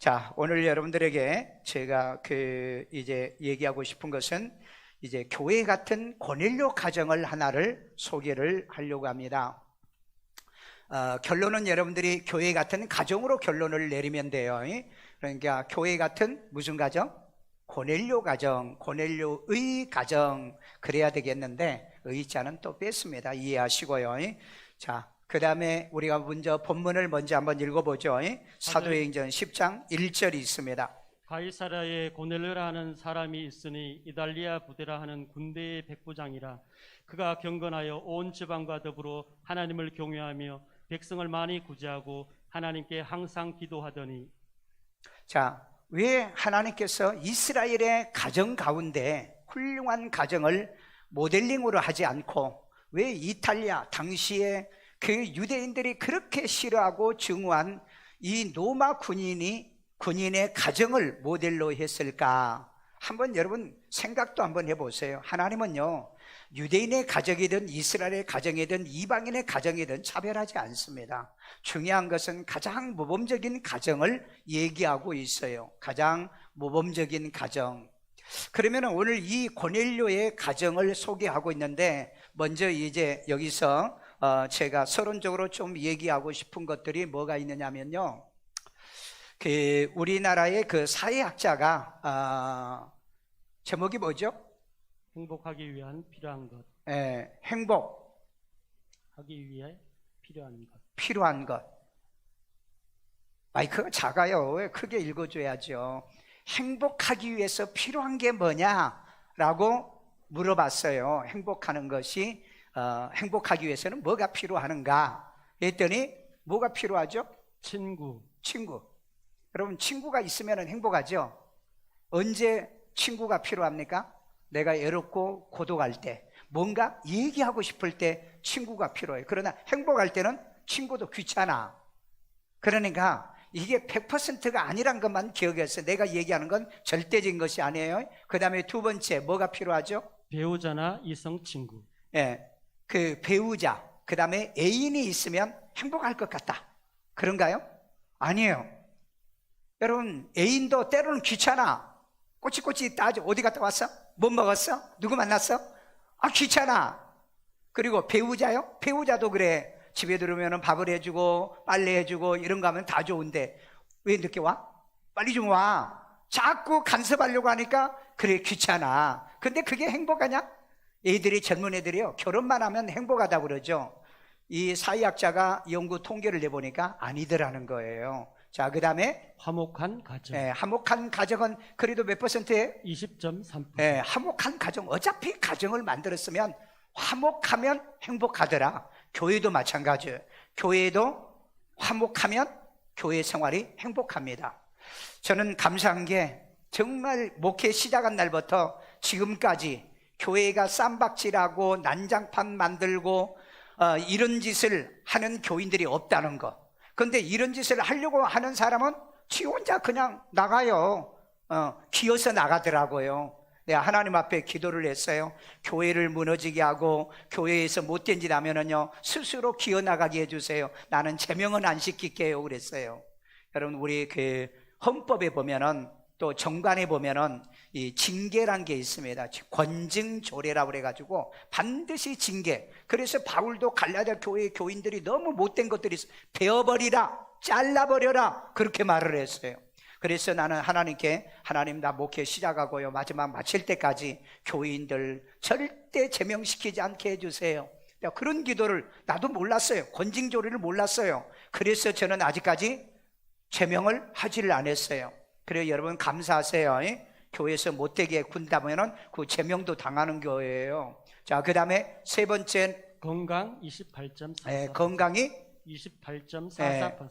자, 오늘 여러분들에게 제가 이제 얘기하고 싶은 것은 이제 교회 같은 고넬료 가정을 하나를 소개를 하려고 합니다. 결론은 여러분들이 교회 같은 가정으로 결론을 내리면 돼요. 그러니까 교회 같은 무슨 가정? 고넬료 가정, 고넬료의 가정, 그래야 되겠는데 의자는 또 뺐습니다. 이해하시고요. 자, 그 다음에 우리가 먼저 본문을 먼저 한번 읽어보죠. 사도행전 10장 1절이 있습니다. 가이사랴에 고넬료라 하는 사람이 있으니 이달리아 부대라 하는 군대의 백부장이라. 그가 경건하여 온 지방과 더불어 하나님을 경외하며 백성을 많이 구제하고 하나님께 항상 기도하더니. 자, 왜 하나님께서 이스라엘의 가정 가운데 훌륭한 가정을 모델링으로 하지 않고 왜 이탈리아 당시에 그 유대인들이 그렇게 싫어하고 증오한 이 로마 군인의 가정을 모델로 했을까? 한번 여러분 생각도 한번 해보세요. 하나님은요, 유대인의 가정이든 이스라엘의 가정이든 이방인의 가정이든 차별하지 않습니다. 중요한 것은 가장 모범적인 가정을 얘기하고 있어요. 가장 모범적인 가정. 그러면 오늘 이 고넬료의 가정을 소개하고 있는데, 먼저 이제 여기서 제가 서론적으로 좀 얘기하고 싶은 것들이 뭐가 있느냐면요, 우리나라의 그 사회학자가 제목이 뭐죠? 행복하기 위한 필요한 것. 행복하기 위해 필요한 것. 필요한 것. 마이크가 작아요. 왜 크게 읽어줘야죠. 행복하기 위해서 필요한 게 뭐냐라고 물어봤어요. 행복하는 것이 행복하기 위해서는 뭐가 필요하는가 했더니 뭐가 필요하죠? 친구. 여러분, 친구가 있으면 행복하죠? 언제 친구가 필요합니까? 내가 외롭고 고독할 때, 뭔가 얘기하고 싶을 때 친구가 필요해요. 그러나 행복할 때는 친구도 귀찮아. 그러니까 이게 100%가 아니란 것만 기억했어요. 내가 얘기하는 건 절대적인 것이 아니에요. 그 다음에 두 번째 뭐가 필요하죠? 배우자나 이성 친구. 그 배우자, 그 다음에 애인이 있으면 행복할 것 같다. 그런가요? 아니에요. 여러분, 애인도 때로는 귀찮아. 꼬치꼬치 따져. 어디 갔다 왔어? 뭐 먹었어? 누구 만났어? 귀찮아. 그리고 배우자요? 배우자도 그래. 집에 들어오면 밥을 해주고 빨래 해주고 이런 거 하면 다 좋은데 왜 늦게 와? 빨리 좀 와. 자꾸 간섭하려고 하니까 그래, 귀찮아. 근데 그게 행복하냐? 젊은 애들이요, 결혼만 하면 행복하다고 그러죠. 이 사회학자가 연구 통계를 내보니까 아니더라는 거예요. 자, 그 다음에 화목한 가정. 화목한 가정은 그래도 몇 %예요? 20.3%. 화목한 가정. 어차피 가정을 만들었으면 화목하면 행복하더라. 교회도 마찬가지예요. 교회도 화목하면 교회 생활이 행복합니다. 저는 감사한 게 정말 목회 시작한 날부터 지금까지 교회가 쌈박질하고 난장판 만들고 이런 짓을 하는 교인들이 없다는 거. 그런데 이런 짓을 하려고 하는 사람은 지 혼자 그냥 나가요. 기어서 나가더라고요. 내가 하나님 앞에 기도를 했어요. 교회를 무너지게 하고 교회에서 못된 짓 하면은요, 스스로 기어 나가게 해주세요. 나는 제명은 안 시킬게요. 그랬어요. 여러분, 우리 그 헌법에 보면은 또 정관에 보면은 이 징계란 게 있습니다. 권징조례라고 그래가지고 반드시 징계. 그래서 바울도 갈라디아 교회 교인들이 너무 못된 것들이 있어. 베어버리라, 잘라버려라, 그렇게 말을 했어요. 그래서 나는 하나님께, 하나님, 나 목회 시작하고요, 마지막 마칠 때까지 교인들 절대 제명시키지 않게 해주세요. 그런 기도를 나도 몰랐어요. 권징조례를 몰랐어요. 그래서 저는 아직까지 제명을 하지를 않았어요. 그래요, 여러분 감사하세요. 교회에서 못되게 군다면은 그 제명도 당하는 거예요. 자, 그 다음에 세 번째, 건강 28.44%. 건강이 28.44%.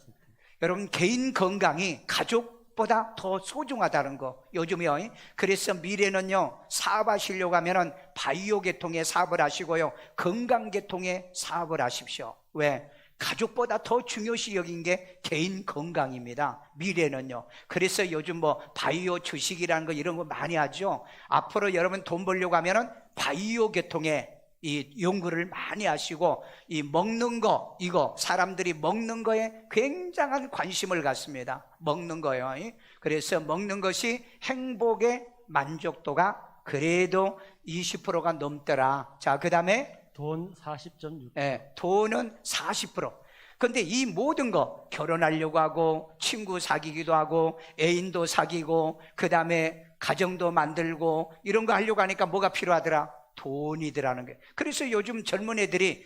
여러분, 개인 건강이 가족보다 더 소중하다는 거. 요즘이요. 그래서 미래는요, 사업하시려고 하면은 바이오 계통의 사업을 하시고요, 건강 계통의 사업을 하십시오. 왜? 가족보다 더 중요시 여긴 게 개인 건강입니다. 미래는요. 그래서 요즘 뭐 바이오 주식이라는 거 이런 거 많이 하죠. 앞으로 여러분 돈 벌려고 하면은 바이오 계통의 이 연구를 많이 하시고 이 먹는 거, 이거 사람들이 먹는 거에 굉장한 관심을 갖습니다. 먹는 거요. 그래서 먹는 것이 행복의 만족도가 그래도 20%가 넘더라. 자, 그 다음에 돈 40.6%. 돈은 40%. 근데 이 모든 거 결혼하려고 하고 친구 사귀기도 하고 애인도 사귀고 그 다음에 가정도 만들고 이런 거 하려고 하니까 뭐가 필요하더라? 돈이더라는 거예요. 그래서 요즘 젊은 애들이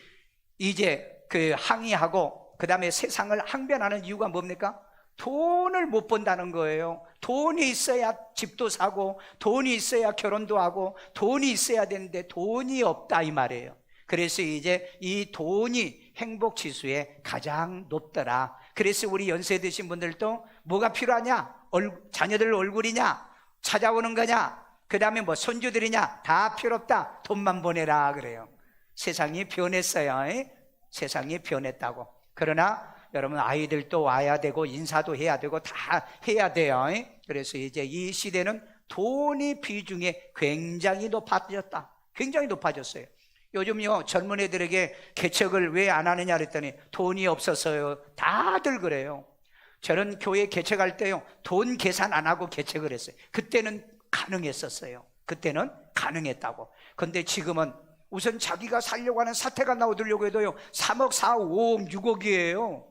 이제 그 항의하고 그 다음에 세상을 항변하는 이유가 뭡니까? 돈을 못 번다는 거예요. 돈이 있어야 집도 사고 돈이 있어야 결혼도 하고 돈이 있어야 되는데 돈이 없다 이 말이에요. 그래서 이제 이 돈이 행복 지수에 가장 높더라. 그래서 우리 연세 드신 분들도 뭐가 필요하냐? 자녀들 얼굴이냐? 찾아오는 거냐? 그 다음에 뭐 손주들이냐? 다 필요 없다. 돈만 보내라 그래요. 세상이 변했어요. 세상이 변했다고. 그러나 여러분 아이들도 와야 되고 인사도 해야 되고 다 해야 돼요. 그래서 이제 이 시대는 돈이 비중이 굉장히 높아졌다. 굉장히 높아졌어요. 요즘요 젊은 애들에게 개척을 왜 안 하느냐 그랬더니 돈이 없어서요. 다들 그래요. 저는 교회 개척할 때요 돈 계산 안 하고 개척을 했어요. 그때는 가능했었어요. 그때는 가능했다고. 근데 지금은 우선 자기가 살려고 하는 사태가 나오려고 해도요 3억, 4억, 5억, 6억이에요.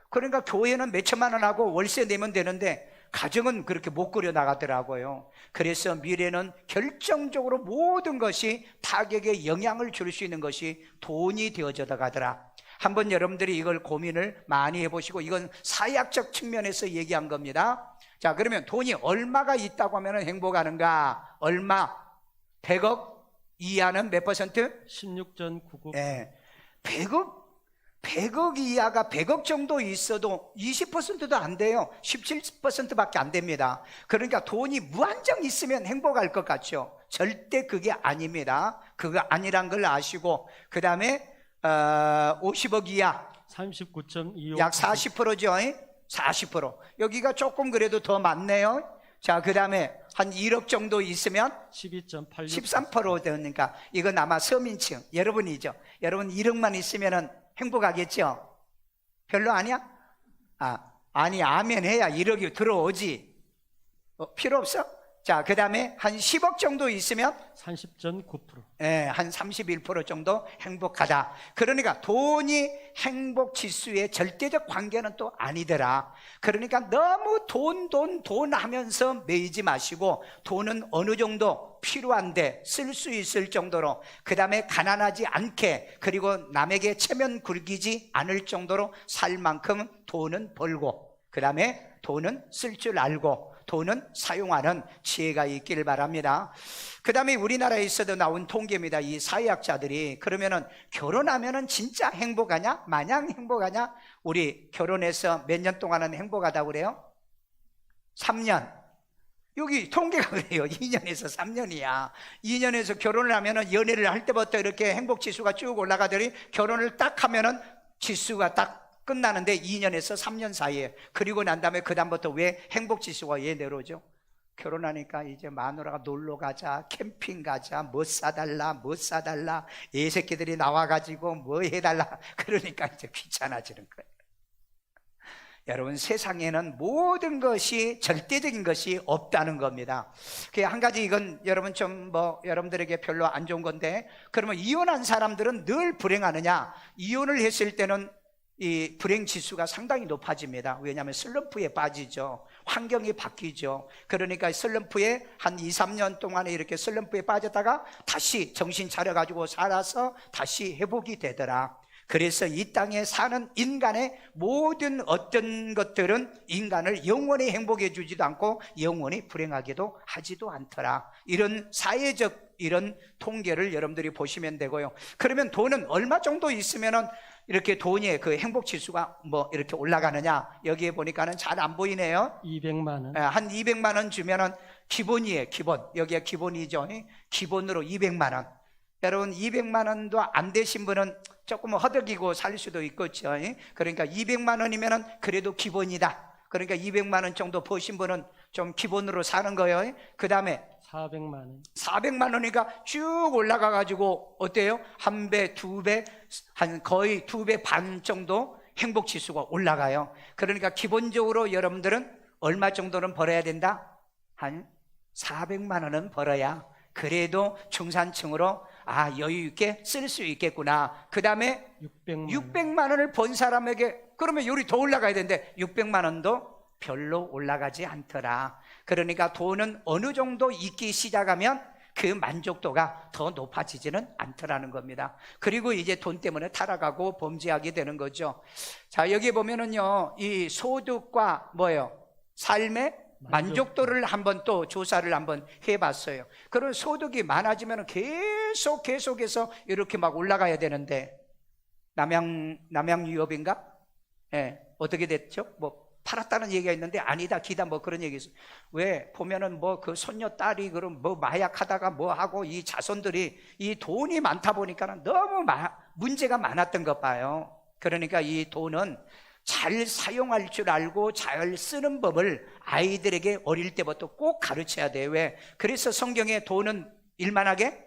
그러니까 교회는 몇 천만 원 하고 월세 내면 되는데 가정은 그렇게 못 꾸려 나가더라고요. 그래서 미래는 결정적으로 모든 것이 타격에 영향을 줄 수 있는 것이 돈이 되어져 가더라. 한번 여러분들이 이걸 고민을 많이 해보시고 이건 사회학적 측면에서 얘기한 겁니다. 자, 그러면 돈이 얼마가 있다고 하면 행복하는가? 얼마? 100억 이하는 몇 퍼센트? 16.99%. 100억 이하가 100억 정도 있어도 20%도 안 돼요. 17%밖에 안 됩니다. 그러니까 돈이 무한정 있으면 행복할 것 같죠? 절대 그게 아닙니다. 그거 아니란 걸 아시고 그 다음에 50억 이하 39.25%. 약 40%죠. 40%. 여기가 조금 그래도 더 많네요. 자, 그 다음에 한 1억 정도 있으면 12.86%. 13% 되니까 이건 아마 서민층 여러분이죠. 여러분 1억만 있으면 행복하겠죠? 별로 아니야? 아니 아멘 해야 1억이 들어오지. 필요 없어? 자, 그 다음에 한 10억 정도 있으면 30.9%. 한 31% 정도 행복하다. 그러니까 돈이 행복 지수의 절대적 관계는 또 아니더라. 그러니까 너무 돈 하면서 매이지 마시고 돈은 어느 정도 필요한데 쓸 수 있을 정도로 그 다음에 가난하지 않게 그리고 남에게 체면 굴기지 않을 정도로 살 만큼 돈은 벌고 그 다음에 돈은 쓸 줄 알고 돈은 사용하는 지혜가 있기를 바랍니다. 그 다음에 우리나라에서도 나온 통계입니다. 이 사회학자들이 그러면은 결혼하면은 진짜 행복하냐? 마냥 행복하냐? 우리 결혼해서 몇 년 동안은 행복하다고 그래요? 3년. 여기 통계가 그래요. 2년에서 3년이야. 2년에서 결혼을 하면은 연애를 할 때부터 이렇게 행복 지수가 쭉 올라가더니 결혼을 딱 하면은 지수가 딱 끝나는데 2년에서 3년 사이에. 그리고 난 다음에 그 다음부터 왜 행복지수가 왜 내려오죠? 결혼하니까 이제 마누라가 놀러 가자, 캠핑 가자, 뭐 사달라, 애 새끼들이 나와가지고 뭐 해달라. 그러니까 이제 귀찮아지는 거예요. 여러분 세상에는 모든 것이 절대적인 것이 없다는 겁니다. 그 한 가지 이건 여러분 좀 여러분들에게 별로 안 좋은 건데 그러면 이혼한 사람들은 늘 불행하느냐? 이혼을 했을 때는 이 불행 지수가 상당히 높아집니다. 왜냐하면 슬럼프에 빠지죠. 환경이 바뀌죠. 그러니까 슬럼프에 한 2, 3년 동안에 이렇게 슬럼프에 빠졌다가 다시 정신 차려가지고 살아서 다시 회복이 되더라. 그래서 이 땅에 사는 인간의 모든 어떤 것들은 인간을 영원히 행복해 주지도 않고 영원히 불행하게도 하지도 않더라. 이런 사회적 이런 통계를 여러분들이 보시면 되고요. 그러면 돈은 얼마 정도 있으면은 이렇게 돈의 그 행복 지수가 이렇게 올라가느냐? 여기에 보니까는 잘 안 보이네요. 200만 원. 한 200만 원 주면은 기본이에요. 기본. 여기가 기본이죠. 기본으로 200만 원. 여러분 200만 원도 안 되신 분은 조금 허덕이고 살 수도 있겠죠. 그러니까 200만 원이면은 그래도 기본이다. 그러니까 200만 원 정도 버신 분은 좀 기본으로 사는 거예요. 그 다음에 400만 원. 400만 원이니까 쭉 올라가 가지고 어때요? 한 배, 두 배, 한 거의 2배 반 정도 행복 지수가 올라가요. 그러니까 기본적으로 여러분들은 얼마 정도는 벌어야 된다? 한 400만 원은 벌어야 그래도 중산층으로 여유 있게 쓸 수 있겠구나. 그 다음에 600만 원을 번 사람에게 그러면 요리 더 올라가야 되는데 600만 원도 별로 올라가지 않더라. 그러니까 돈은 어느 정도 있기 시작하면 그 만족도가 더 높아지지는 않더라는 겁니다. 그리고 이제 돈 때문에 타락하고 범죄하게 되는 거죠. 자, 여기 보면은요, 이 소득과 뭐예요? 삶의 만족도를 한번 또 조사를 한번 해봤어요. 그런 소득이 많아지면 계속해서 이렇게 막 올라가야 되는데 남양 유업인가? 예, 어떻게 됐죠? 뭐 팔았다는 얘기가 있는데 아니다 기다 뭐 그런 얘기 있어요. 왜 보면은 뭐 그 손녀 딸이 그럼 뭐 마약하다가 뭐 하고 이 자손들이 이 돈이 많다 보니까는 너무 문제가 많았던 것 봐요. 그러니까 이 돈은 잘 사용할 줄 알고 잘 쓰는 법을 아이들에게 어릴 때부터 꼭 가르쳐야 돼요. 왜? 그래서 성경에 돈은 일만하게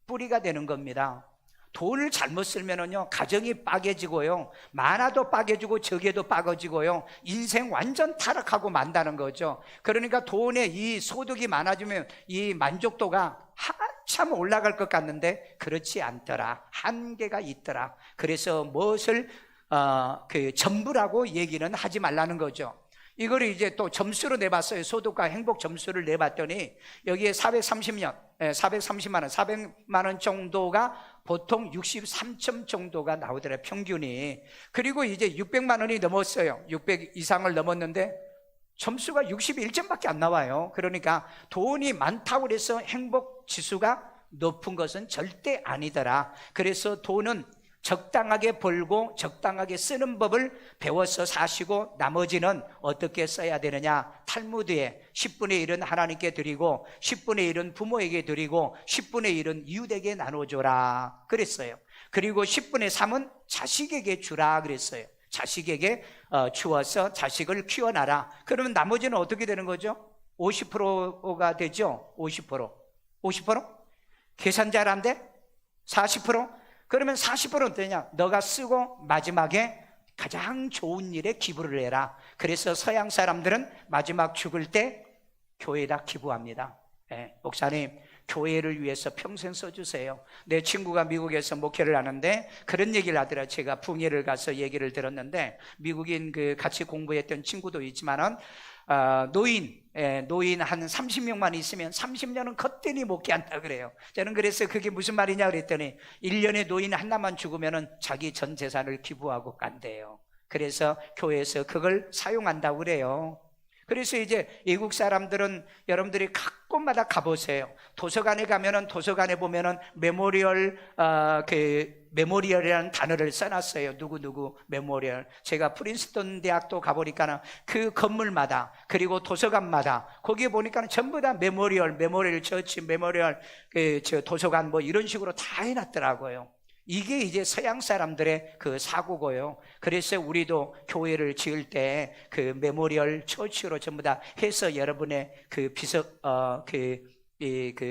뿌리가 되는 겁니다. 돈을 잘못 쓰면은요, 가정이 빠개지고요, 많아도 빠개지고 적게도 빠개지고요, 인생 완전 타락하고 만다는 거죠. 그러니까 돈에 이 소득이 많아지면 이 만족도가 한참 올라갈 것 같는데 그렇지 않더라. 한계가 있더라. 그래서 무엇을 그 전부라고 얘기는 하지 말라는 거죠. 이걸 이제 또 점수로 내봤어요. 소득과 행복 점수를 내봤더니 여기에 430만 원, 400만 원 정도가 보통 63점 정도가 나오더래요, 평균이. 그리고 이제 600만 원이 넘었어요. 600 이상을 넘었는데 점수가 61점밖에 안 나와요. 그러니까 돈이 많다고 해서 행복 지수가 높은 것은 절대 아니더라. 그래서 돈은 적당하게 벌고 적당하게 쓰는 법을 배워서 사시고 나머지는 어떻게 써야 되느냐, 탈무드에 10분의 1은 하나님께 드리고 10분의 1은 부모에게 드리고 10분의 1은 이웃에게 나눠줘라 그랬어요. 그리고 10분의 3은 자식에게 주라 그랬어요. 자식에게 주어서 자식을 키워놔라. 그러면 나머지는 어떻게 되는 거죠? 50%가 되죠. 50%? 계산 잘한데? 40%? 그러면 40%는 되냐? 너가 쓰고 마지막에 가장 좋은 일에 기부를 해라. 그래서 서양 사람들은 마지막 죽을 때 교회에다 기부합니다. 목사님, 교회를 위해서 평생 써주세요. 내 친구가 미국에서 목회를 하는데 그런 얘기를 하더라. 제가 북예를 가서 얘기를 들었는데 미국인 그 같이 공부했던 친구도 있지만은 노인 한 30명만 있으면 30년은 겉대니 목회한다 그래요. 저는 그래서 그게 무슨 말이냐 그랬더니 1년에 노인 하나만 죽으면은 자기 전 재산을 기부하고 간대요. 그래서 교회에서 그걸 사용한다고 그래요. 그래서 이제 외국 사람들은 여러분들이 각 곳마다 가보세요. 도서관에 가면은 도서관에 보면은 메모리얼이라는 단어를 써놨어요. 누구 메모리얼. 제가 프린스턴 대학도 가보니까는 그 건물마다 그리고 도서관마다 거기에 보니까는 전부 다 메모리얼 처치, 메모리얼 도서관 뭐 이런 식으로 다 해놨더라고요. 이게 이제 서양 사람들의 그 사고고요. 그래서 우리도 교회를 지을 때 그 메모리얼 처치로 전부 다 해서 여러분의 그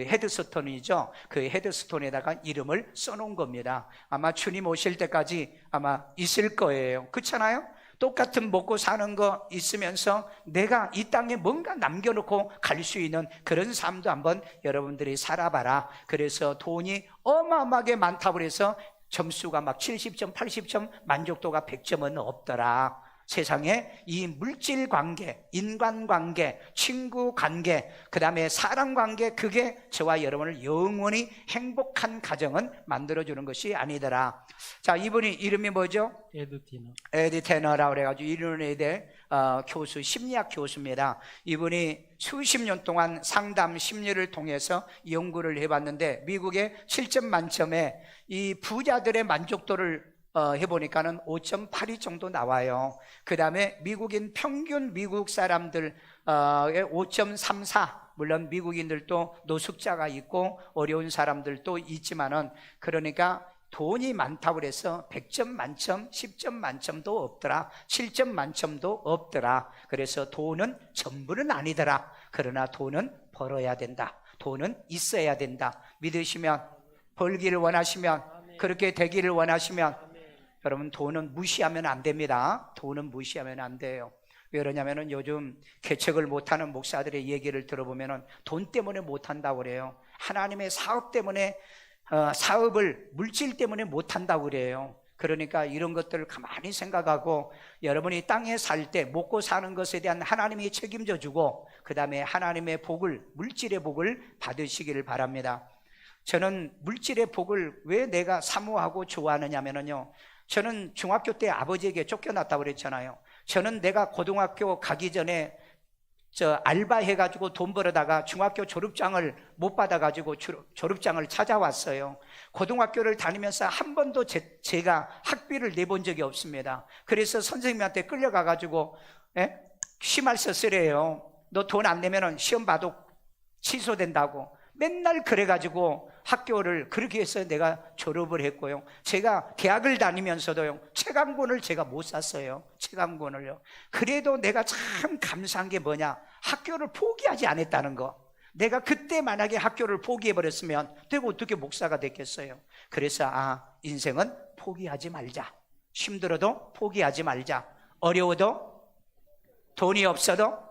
헤드스톤이죠. 그 헤드스톤에다가 이름을 써놓은 겁니다. 아마 주님 오실 때까지 아마 있을 거예요. 그렇잖아요? 똑같은 먹고 사는 거 있으면서 내가 이 땅에 뭔가 남겨놓고 갈 수 있는 그런 삶도 한번 여러분들이 살아봐라. 그래서 돈이 어마어마하게 많다고 해서 점수가 막 70점, 80점, 만족도가 100점은 없더라. 세상에 이 물질 관계, 인간 관계, 친구 관계, 그 다음에 사람 관계, 그게 저와 여러분을 영원히 행복한 가정은 만들어주는 것이 아니더라. 자, 이분이 이름이 뭐죠? 에디 테너라고 그래가지고 일본의대 교수, 심리학 교수입니다. 이분이 수십 년 동안 상담 심리를 통해서 연구를 해봤는데 미국의 7점 만점에 이 부자들의 만족도를 해보니까는 5.82 정도 나와요. 그 다음에 미국인 평균 미국 사람들의 5.34. 물론 미국인들도 노숙자가 있고 어려운 사람들도 있지만은 그러니까 돈이 많다고 그래서 100점 만점, 10점 만점도 없더라. 7점 만점도 없더라. 그래서 돈은 전부는 아니더라. 그러나 돈은 벌어야 된다. 돈은 있어야 된다. 믿으시면, 벌기를 원하시면, 그렇게 되기를 원하시면, 여러분 돈은 무시하면 안 됩니다. 돈은 무시하면 안 돼요. 왜 그러냐면은 요즘 개척을 못하는 목사들의 얘기를 들어보면은 돈 때문에 못한다고 그래요. 하나님의 사업 때문에, 사업을 물질 때문에 못한다고 그래요. 그러니까 이런 것들을 가만히 생각하고 여러분이 땅에 살 때 먹고 사는 것에 대한 하나님이 책임져 주고 그 다음에 하나님의 복을, 물질의 복을 받으시기를 바랍니다. 저는 물질의 복을 왜 내가 사모하고 좋아하느냐면요, 저는 중학교 때 아버지에게 쫓겨났다고 그랬잖아요. 저는 내가 고등학교 가기 전에 알바해가지고 돈 벌어다가 중학교 졸업장을 못 받아가지고 졸업장을 찾아왔어요. 고등학교를 다니면서 한 번도 제가 학비를 내본 적이 없습니다. 그래서 선생님한테 끌려가가지고 심할서 쓰래요. 너 돈 안 내면 시험 봐도 취소된다고. 맨날 그래가지고 학교를 그렇게 해서 내가 졸업을 했고요. 제가 대학을 다니면서도요, 책 한 권을 제가 못 샀어요. 책 한 권을요. 그래도 내가 참 감사한 게 뭐냐, 학교를 포기하지 않았다는 거. 내가 그때 만약에 학교를 포기해버렸으면 내가 어떻게 목사가 됐겠어요. 그래서 인생은 포기하지 말자. 힘들어도 포기하지 말자. 어려워도, 돈이 없어도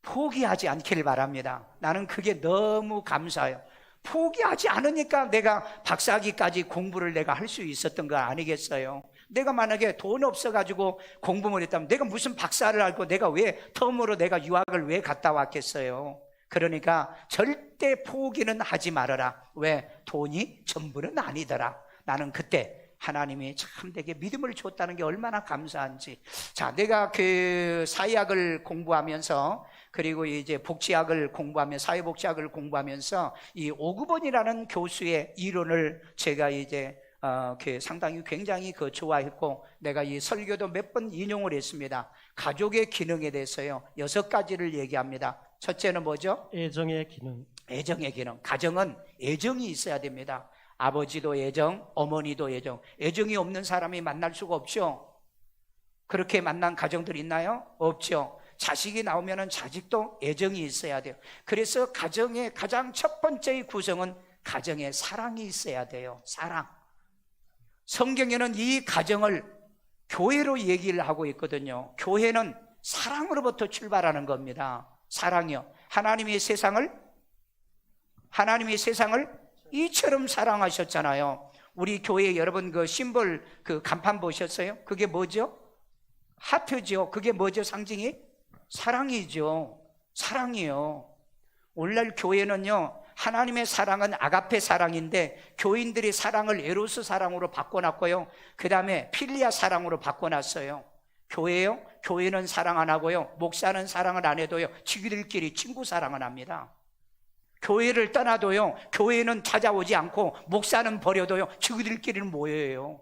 포기하지 않기를 바랍니다. 나는 그게 너무 감사해요. 포기하지 않으니까 내가 박사학위까지 공부를 내가 할 수 있었던 거 아니겠어요? 내가 만약에 돈 없어가지고 공부를 했다면 내가 무슨 박사를 알고 내가 왜 텀으로 내가 유학을 왜 갔다 왔겠어요? 그러니까 절대 포기는 하지 말아라. 왜? 돈이 전부는 아니더라. 나는 그때 하나님이 참 내게 믿음을 줬다는 게 얼마나 감사한지. 자, 내가 그 사회학을 공부하면서, 그리고 이제 복지학을 공부하며, 사회복지학을 공부하면서 이 오구번이라는 교수의 이론을 제가 이제 상당히 굉장히 좋아했고, 내가 이 설교도 몇 번 인용을 했습니다. 가족의 기능에 대해서요 6가지를 얘기합니다. 첫째는 뭐죠? 애정의 기능. 애정의 기능. 가정은 애정이 있어야 됩니다. 아버지도 애정, 어머니도 애정. 애정이 없는 사람이 만날 수가 없죠. 그렇게 만난 가정들 있나요? 없죠. 자식이 나오면 자식도 애정이 있어야 돼요. 그래서 가정의 가장 첫 번째의 구성은 가정에 사랑이 있어야 돼요. 사랑. 성경에는 이 가정을 교회로 얘기를 하고 있거든요. 교회는 사랑으로부터 출발하는 겁니다. 사랑이요. 하나님이 세상을 이처럼 사랑하셨잖아요. 우리 교회 여러분 그 심볼 그 간판 보셨어요? 그게 뭐죠? 하트죠. 그게 뭐죠? 상징이? 사랑이죠. 사랑이요. 오늘날 교회는요, 하나님의 사랑은 아가페 사랑인데 교인들이 사랑을 에로스 사랑으로 바꿔놨고요, 그 다음에 필리아 사랑으로 바꿔놨어요. 교회요? 교회는 사랑 안 하고요, 목사는 사랑을 안 해도요, 지기들끼리 친구 사랑을 합니다. 교회를 떠나도요, 교회는 찾아오지 않고 목사는 버려도요, 지구들끼리는 모여요.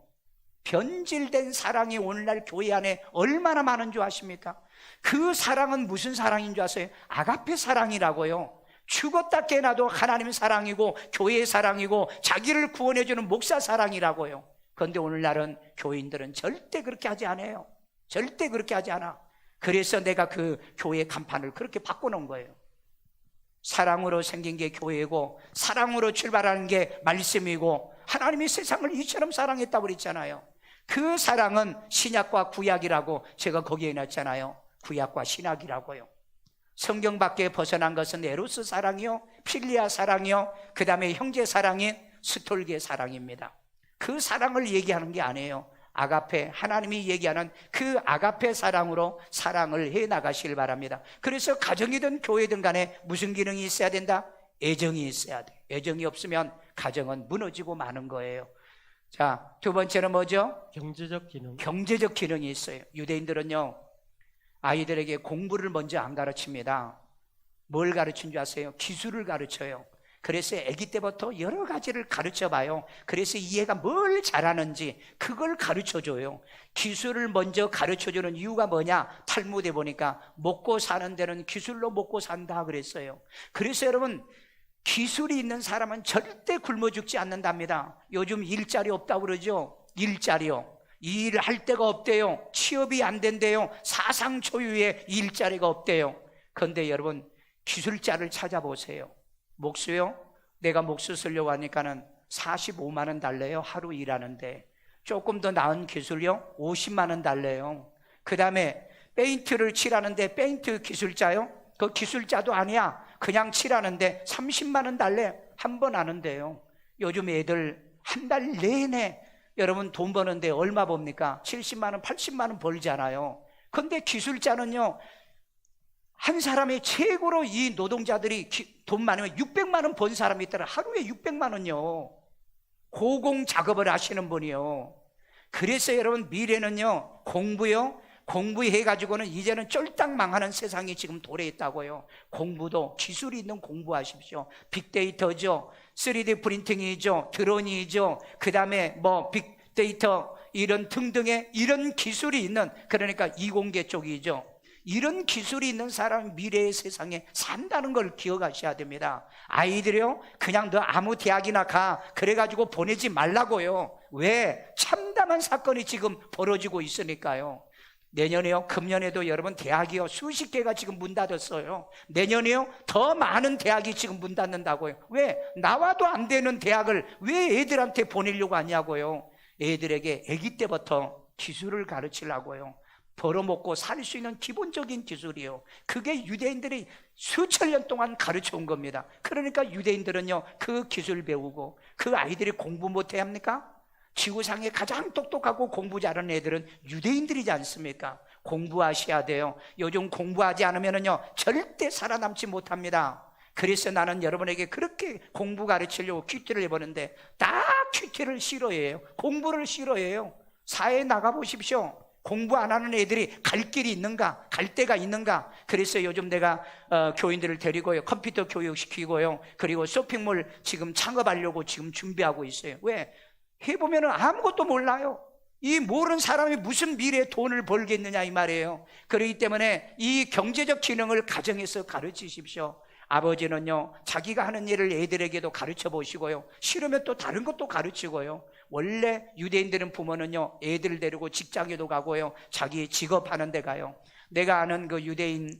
변질된 사랑이 오늘날 교회 안에 얼마나 많은 줄 아십니까? 그 사랑은 무슨 사랑인 줄 아세요? 아가페 사랑이라고요. 죽었다 깨나도 하나님 사랑이고 교회의 사랑이고 자기를 구원해주는 목사 사랑이라고요. 그런데 오늘날은 교인들은 절대 그렇게 하지 않아요. 절대 그렇게 하지 않아. 그래서 내가 그 교회 간판을 그렇게 바꿔놓은 거예요. 사랑으로 생긴 게 교회고 사랑으로 출발하는 게 말씀이고, 하나님이 세상을 이처럼 사랑했다고 그랬잖아요. 그 사랑은 신약과 구약이라고 제가 거기에 해놨잖아요. 구약과 신약이라고요. 성경 밖에 벗어난 것은 에로스 사랑이요, 필리아 사랑이요, 그 다음에 형제 사랑인 스톨게 사랑입니다. 그 사랑을 얘기하는 게 아니에요. 아가페, 하나님이 얘기하는 그 아가페 사랑으로 사랑을 해 나가시길 바랍니다. 그래서 가정이든 교회든 간에 무슨 기능이 있어야 된다? 애정이 있어야 돼. 애정이 없으면 가정은 무너지고 마는 거예요. 자, 두 번째는 뭐죠? 경제적 기능. 경제적 기능이 있어요. 유대인들은요, 아이들에게 공부를 먼저 안 가르칩니다. 뭘 가르친 줄 아세요? 기술을 가르쳐요. 그래서 아기 때부터 여러 가지를 가르쳐봐요. 그래서 이 애가 뭘 잘하는지 그걸 가르쳐줘요. 기술을 먼저 가르쳐주는 이유가 뭐냐? 탈무드에 보니까 먹고 사는 데는 기술로 먹고 산다 그랬어요. 그래서 여러분, 기술이 있는 사람은 절대 굶어 죽지 않는답니다. 요즘 일자리 없다고 그러죠. 일자리요. 일할 데가 없대요. 취업이 안 된대요. 사상 초유의 일자리가 없대요. 그런데 여러분, 기술자를 찾아보세요. 목수요? 내가 목수 쓰려고 하니까는 45만 원 달래요. 하루 일하는데. 조금 더 나은 기술요? 50만 원 달래요. 그 다음에 페인트를 칠하는데 페인트 기술자요? 그 기술자도 아니야. 그냥 칠하는데 30만 원 달래. 한 번 하는데요. 요즘 애들 한 달 내내 여러분 돈 버는데 얼마 봅니까? 70만 원, 80만 원 벌잖아요. 근데 기술자는요, 한 사람이 최고로 이 노동자들이 돈 많으면 600만 원 번 사람이 있더라. 하루에 600만 원요. 고공 작업을 하시는 분이요. 그래서 여러분, 미래는요, 공부요. 공부해가지고는 이제는 쫄딱 망하는 세상이 지금 도래했다고요. 공부도 기술이 있는 공부하십시오. 빅데이터죠, 3D 프린팅이죠, 드론이죠, 그 다음에 뭐 빅데이터 이런 등등의 이런 기술이 있는, 그러니까 이공계 쪽이죠. 이런 기술이 있는 사람이 미래의 세상에 산다는 걸 기억하셔야 됩니다. 아이들이요, 그냥 너 아무 대학이나 가 그래가지고 보내지 말라고요. 왜? 참담한 사건이 지금 벌어지고 있으니까요. 내년에요, 금년에도 여러분 대학이요, 수십 개가 지금 문 닫았어요. 내년에요, 더 많은 대학이 지금 문 닫는다고요. 왜? 나와도 안 되는 대학을 왜 애들한테 보내려고 하냐고요. 애들에게 아기 때부터 기술을 가르치려고요. 벌어먹고 살 수 있는 기본적인 기술이요. 그게 유대인들이 수천 년 동안 가르쳐 온 겁니다. 그러니까 유대인들은요, 그 기술 배우고, 그 아이들이 공부 못해야 합니까? 지구상에 가장 똑똑하고 공부 잘하는 애들은 유대인들이지 않습니까? 공부하셔야 돼요. 요즘 공부하지 않으면요, 절대 살아남지 못합니다. 그래서 나는 여러분에게 그렇게 공부 가르치려고 큐티를 해보는데, 다 큐티를 싫어해요. 공부를 싫어해요. 사회에 나가보십시오. 공부 안 하는 애들이 갈 길이 있는가? 갈 데가 있는가? 그래서 요즘 내가 교인들을 데리고요, 컴퓨터 교육시키고요, 그리고 쇼핑몰 지금 창업하려고 지금 준비하고 있어요. 왜? 해보면 아무것도 몰라요. 이 모르는 사람이 무슨 미래에 돈을 벌겠느냐 이 말이에요. 그렇기 때문에 이 경제적 기능을 가정에서 가르치십시오. 아버지는요, 자기가 하는 일을 애들에게도 가르쳐 보시고요, 싫으면 또 다른 것도 가르치고요. 원래 유대인들은 부모는요, 애들 데리고 직장에도 가고요, 자기 직업하는 데 가요. 내가 아는 그 유대인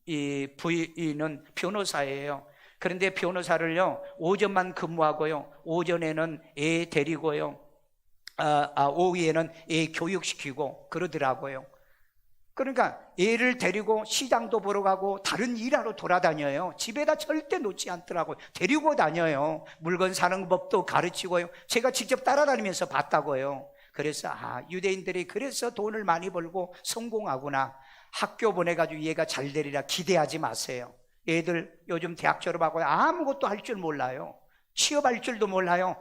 이 부인은 변호사예요. 그런데 변호사를요, 오전만 근무하고요, 오전에는 애 데리고요, 오후에는 애 교육시키고 그러더라고요. 그러니까 애를 데리고 시장도 보러 가고 다른 일하러 돌아다녀요. 집에다 절대 놓지 않더라고요. 데리고 다녀요. 물건 사는 법도 가르치고요. 제가 직접 따라다니면서 봤다고요. 그래서 유대인들이 그래서 돈을 많이 벌고 성공하구나. 학교 보내가지고 얘가 잘 되리라 기대하지 마세요. 애들 요즘 대학 졸업하고 아무것도 할 줄 몰라요. 취업할 줄도 몰라요.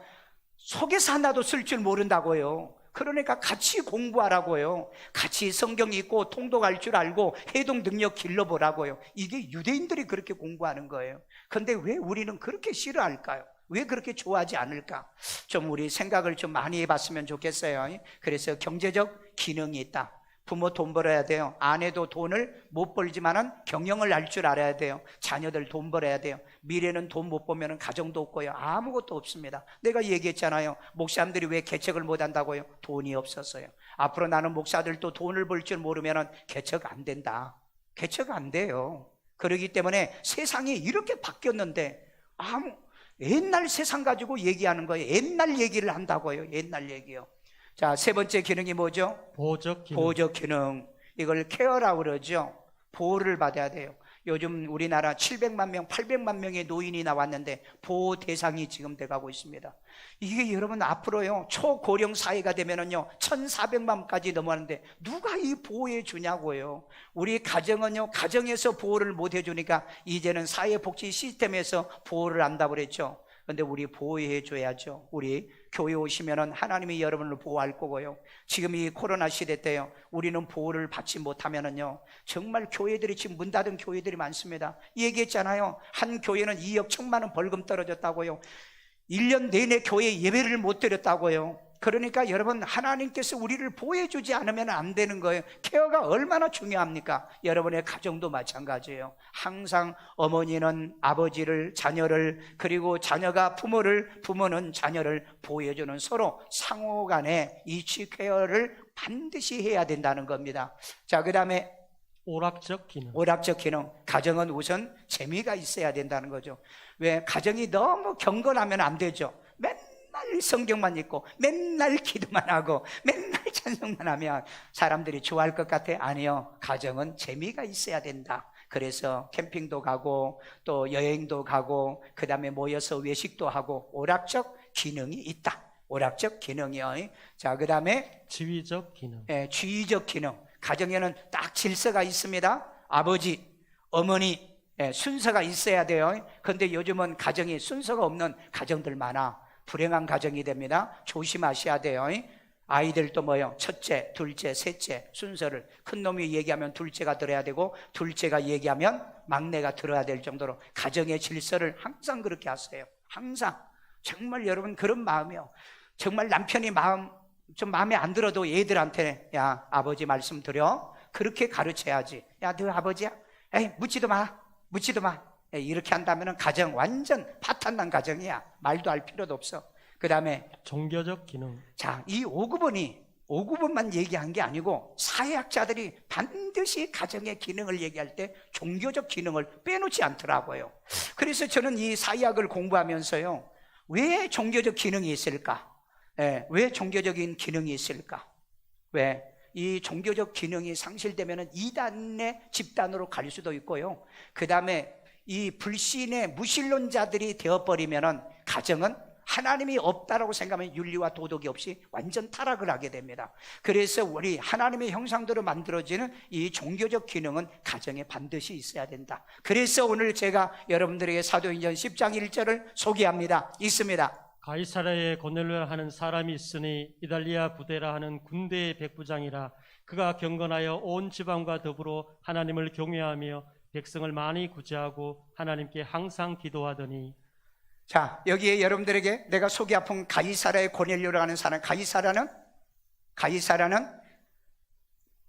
속에서 하나도 쓸 줄 모른다고요. 그러니까 같이 공부하라고요. 같이 성경 읽고 통독할 줄 알고 해동 능력 길러보라고요. 이게 유대인들이 그렇게 공부하는 거예요. 그런데 왜 우리는 그렇게 싫어할까요? 왜 그렇게 좋아하지 않을까? 좀 우리 생각을 좀 많이 해봤으면 좋겠어요. 그래서 경제적 기능이 있다. 부모 돈 벌어야 돼요. 아내도 돈을 못 벌지만은 경영을 할 줄 알아야 돼요. 자녀들 돈 벌어야 돼요. 미래는 돈 못 벌면 가정도 없고요, 아무것도 없습니다. 내가 얘기했잖아요. 목사님들이 왜 개척을 못 한다고요? 돈이 없어서요. 앞으로 나는 목사들도 돈을 벌 줄 모르면 개척 안 된다. 개척 안 돼요. 그렇기 때문에 세상이 이렇게 바뀌었는데 옛날 세상 가지고 얘기하는 거예요. 옛날 얘기를 한다고요. 옛날 얘기요. 자, 세 번째 기능이 뭐죠? 보호적 기능. 보호적 기능. 이걸 케어라고 그러죠. 보호를 받아야 돼요. 요즘 우리나라 700만 명, 800만 명의 노인이 나왔는데 보호 대상이 지금 돼가고 있습니다. 이게 여러분 앞으로요, 초고령 사회가 되면은요, 1,400만까지 넘어가는데 누가 이 보호해 주냐고요. 우리 가정은요, 가정에서 보호를 못 해주니까 이제는 사회복지 시스템에서 보호를 한다고 그랬죠. 그런데 우리 보호해 줘야죠. 우리 교회 오시면은 하나님이 여러분을 보호할 거고요. 지금 이 코로나 시대 때요, 우리는 보호를 받지 못하면은요, 정말 교회들이 지금 문 닫은 교회들이 많습니다. 얘기했잖아요. 한 교회는 2억 1천만 원 벌금 떨어졌다고요. 1년 내내 교회 예배를 못 드렸다고요. 그러니까 여러분, 하나님께서 우리를 보호해주지 않으면 안 되는 거예요. 케어가 얼마나 중요합니까? 여러분의 가정도 마찬가지예요. 항상 어머니는 아버지를, 자녀를, 그리고 자녀가 부모를, 부모는 자녀를 보호해주는 서로 상호간의 이치 케어를 반드시 해야 된다는 겁니다. 자, 그 다음에 오락적 기능. 오락적 기능. 가정은 우선 재미가 있어야 된다는 거죠. 왜? 가정이 너무 경건하면 안 되죠. 맨날 성경만 읽고 맨날 기도만 하고 맨날 찬송만 하면 사람들이 좋아할 것 같아? 아니요. 가정은 재미가 있어야 된다. 그래서 캠핑도 가고 또 여행도 가고 그 다음에 모여서 외식도 하고 오락적 기능이 있다. 오락적 기능이요. 자, 그 다음에 지위적 기능. 지위적 기능. 가정에는 딱 질서가 있습니다. 아버지, 어머니 순서가 있어야 돼요. 그런데 요즘은 가정이 순서가 없는 가정들 많아. 불행한 가정이 됩니다. 조심하셔야 돼요. 아이들도 뭐요? 첫째, 둘째, 셋째 순서를, 큰 놈이 얘기하면 둘째가 들어야 되고 둘째가 얘기하면 막내가 들어야 될 정도로 가정의 질서를 항상 그렇게 하세요. 항상. 정말 여러분 그런 마음이요. 정말 남편이 좀 마음에 안 들어도 애들한테 야, 아버지 말씀 드려. 그렇게 가르쳐야지. 야, 너 아버지야? 에이, 묻지도 마. 이렇게 한다면 가정 완전 파탄난 가정이야. 말도 할 필요도 없어. 그 다음에 종교적 기능. 자, 이 5급은만 얘기한 게 아니고 사회학자들이 반드시 가정의 기능을 얘기할 때 종교적 기능을 빼놓지 않더라고요. 그래서 저는 이 사회학을 공부하면서요, 왜 종교적 기능이 있을까? 왜 종교적인 기능이 있을까? 왜? 이 종교적 기능이 상실되면 이단의 집단으로 갈 수도 있고요. 그 다음에 이 불신의 무신론자들이 되어버리면 가정은 하나님이 없다라고 생각하면 윤리와 도덕이 없이 완전 타락을 하게 됩니다. 그래서 우리 하나님의 형상대로 만들어지는 이 종교적 기능은 가정에 반드시 있어야 된다. 그래서 오늘 제가 여러분들에게 사도행전 10장 1절을 소개합니다. 있습니다. 가이사랴에 고넬료라 하는 사람이 있으니 이달리아 부데라 하는 군대의 백부장이라. 그가 경건하여 온 지방과 더불어 하나님을 경외하며 백성을 많이 구제하고 하나님께 항상 기도하더니. 자, 여기에 여러분들에게 내가 속이 아픈 가이사랴의 고넬료라고 하는 사람,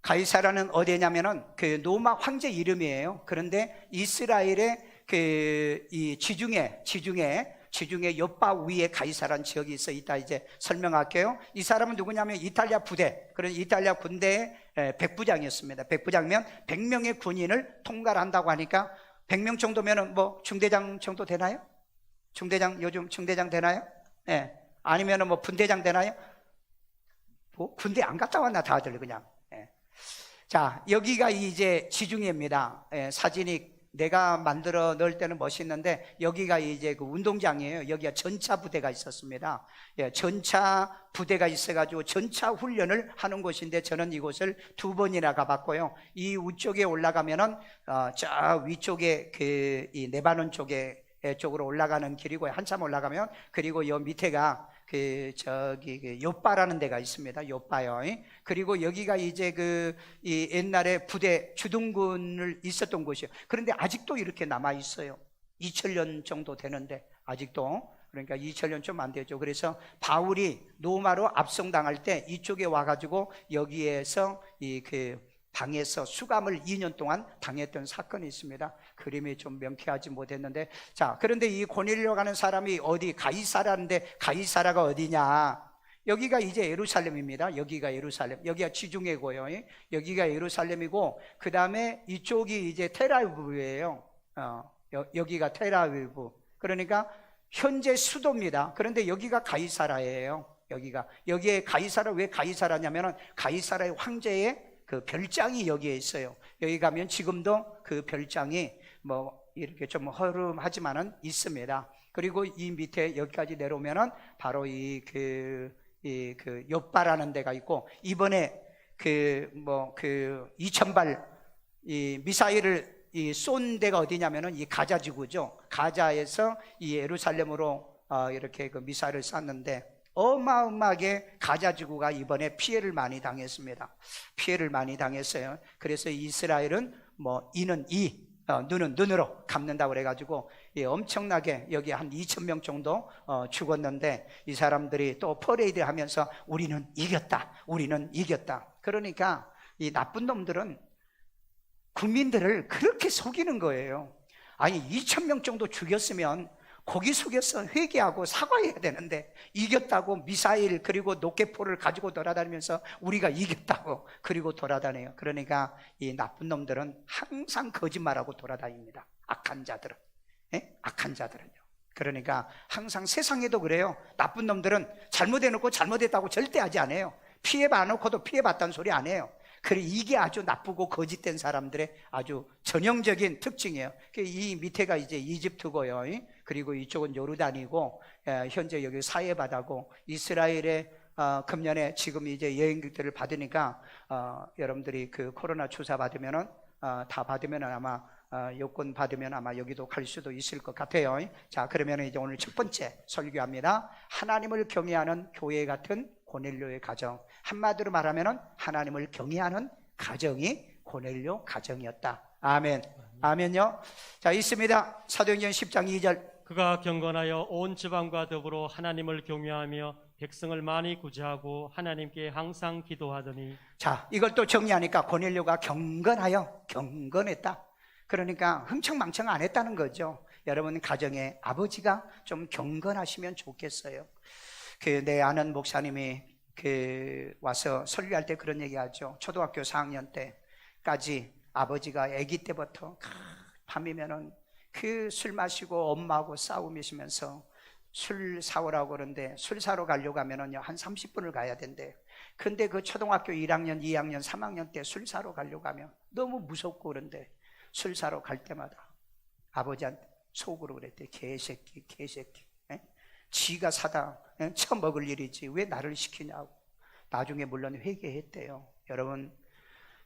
가이사랴는 어디냐면은 그 로마 황제 이름이에요. 그런데 이스라엘의 이 지중해 요파 위에 가이사라는 지역이 있어. 이따 이제 설명할게요. 이 사람은 누구냐면 이탈리아 부대, 그런 이탈리아 군대의 백부장이었습니다. 백부장이면 100명의 군인을 통과를 한다고 하니까 100명 정도면은 뭐 중대장 정도 되나요? 요즘 중대장 되나요? 아니면은 뭐 분대장 되나요? 뭐 군대 안 갔다 왔나 다들 그냥. 자, 여기가 이제 지중해입니다. 사진이 내가 만들어 넣을 때는 멋있는데 여기가 이제 그 운동장이에요. 여기가 전차 부대가 있었습니다. 전차 부대가 있어가지고 전차 훈련을 하는 곳인데 저는 이곳을 2번이나 가봤고요. 이 위쪽에 올라가면은 저 위쪽에 이 레바논 쪽으로 올라가는 길이고요. 한참 올라가면, 그리고 요 밑에가 요빠라는 데가 있습니다. 요빠요. 그리고 여기가 이제 이 옛날에 부대 주둔군을 있었던 곳이에요. 그런데 아직도 이렇게 남아 있어요. 2000년 정도 되는데 아직도. 그러니까 2000년 좀 안 되죠. 그래서 바울이 로마로 압송당할 때 이쪽에 와가지고 여기에서 방에서 수감을 2년 동안 당했던 사건이 있습니다. 그림이 좀 명쾌하지 못했는데, 자, 그런데 이 고넬료라고 하는 사람이 어디 가이사라인데, 가이사라가 어디냐? 여기가 이제 예루살렘입니다. 여기가 예루살렘, 여기가 지중해고요. 여기가 예루살렘이고, 그 다음에 이쪽이 이제 텔아비브예요. 여기가 텔아비브. 그러니까 현재 수도입니다. 그런데 여기가 가이사라예요. 여기에 가이사라, 왜 가이사라냐면은 가이사라의 황제의 그 별장이 여기에 있어요. 여기 가면 지금도 그 별장이 뭐 이렇게 좀 허름하지만은 있습니다. 그리고 이 밑에 여기까지 내려오면은 바로 요빠라는 데가 있고, 이번에 2000발 이 미사일을 쏜 데가 어디냐면은 이 가자 지구죠. 가자에서 이 예루살렘으로 이렇게 그 미사일을 쐈는데 어마어마하게 가자 지구가 이번에 피해를 많이 당했습니다. 피해를 많이 당했어요. 그래서 이스라엘은 뭐 이는 눈은 눈으로 갚는다고 그래가지고 엄청나게 여기 한 2,000명 정도 죽었는데 이 사람들이 또 퍼레이드 하면서 우리는 이겼다, 우리는 이겼다. 그러니까 이 나쁜 놈들은 국민들을 그렇게 속이는 거예요. 아니 2,000명 정도 죽였으면 고기 숙여서 회개하고 사과해야 되는데 이겼다고 미사일 그리고 로켓포를 가지고 돌아다니면서 우리가 이겼다고 그리고 돌아다녀요. 그러니까 이 나쁜 놈들은 항상 거짓말하고 돌아다닙니다. 악한 자들은. 악한 자들은요. 그러니까 항상 세상에도 그래요. 나쁜 놈들은 잘못해놓고 잘못했다고 절대 하지 않아요. 피해봐놓고도 피해봤다는 소리 안 해요. 그래, 이게 아주 나쁘고 거짓된 사람들의 아주 전형적인 특징이에요. 이 밑에가 이제 이집트고요. 그리고 이쪽은 요르단이고, 현재 여기 사해바다고, 이스라엘의 금년에 지금 이제 여행객들을 받으니까, 여러분들이 그 코로나 주사 받으면은, 다 받으면은 아마, 요건 받으면 아마 여기도 갈 수도 있을 것 같아요. 자, 그러면 이제 오늘 첫 번째 설교합니다. 하나님을 경외하는 교회 같은 고넬료의 가정. 한마디로 말하면 하나님을 경외하는 가정이 고넬료 가정이었다. 아멘. 아멘요. 자, 있습니다. 사도행전 10장 2절. 그가 경건하여 온 지방과 더불어 하나님을 경외하며 백성을 많이 구제하고 하나님께 항상 기도하더니. 자, 이걸 또 정리하니까 고넬료가 경건했다. 그러니까 흥청망청 안 했다는 거죠. 여러분 가정에 아버지가 좀 경건하시면 좋겠어요. 내 아는 목사님이 와서 설교할 때 그런 얘기 하죠. 초등학교 4학년 때까지 아버지가 아기 때부터 밤이면은 술 마시고 엄마하고 싸우시면서 술 사오라고 그러는데 술 사러 가려고 하면은요, 한 30분을 가야 된대. 근데 그 초등학교 1학년, 2학년, 3학년 때 술 사러 가려고 하면 너무 무섭고 그런데 술 사러 갈 때마다 아버지한테 속으로 그랬대. 개새끼. 지가 사다 처먹을 일이지 왜 나를 시키냐고. 나중에 물론 회개했대요. 여러분,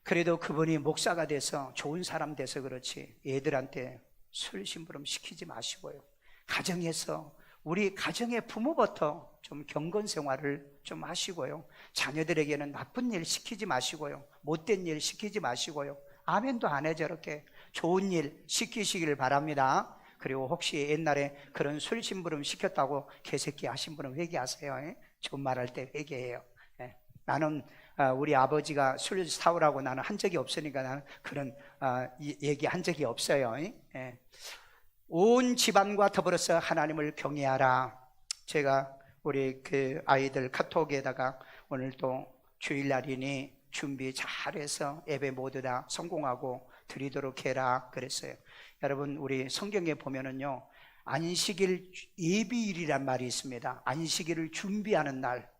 그래도 그분이 목사가 돼서 좋은 사람 돼서 그렇지 애들한테 술 심부름 시키지 마시고요. 가정에서 우리 가정의 부모부터 좀 경건 생활을 좀 하시고요. 자녀들에게는 나쁜 일 시키지 마시고요. 못된 일 시키지 마시고요. 아멘도 안 해. 저렇게 좋은 일 시키시길 바랍니다. 그리고 혹시 옛날에 그런 술 심부름 시켰다고 개새끼 하신 분은 회개하세요. 좋은 말할 때 회개해요. 나는 우리 아버지가 술 사오라고 나는 한 적이 없으니까 나는 그런 얘기 한 적이 없어요. 온 집안과 더불어서 하나님을 경외하라. 제가 우리 그 아이들 카톡에다가 오늘 또 주일날이니 준비 잘해서 예배 모두 다 성공하고 드리도록 해라 그랬어요. 여러분, 우리 성경에 보면은요, 안식일 예비일이란 말이 있습니다. 안식일을 준비하는 날.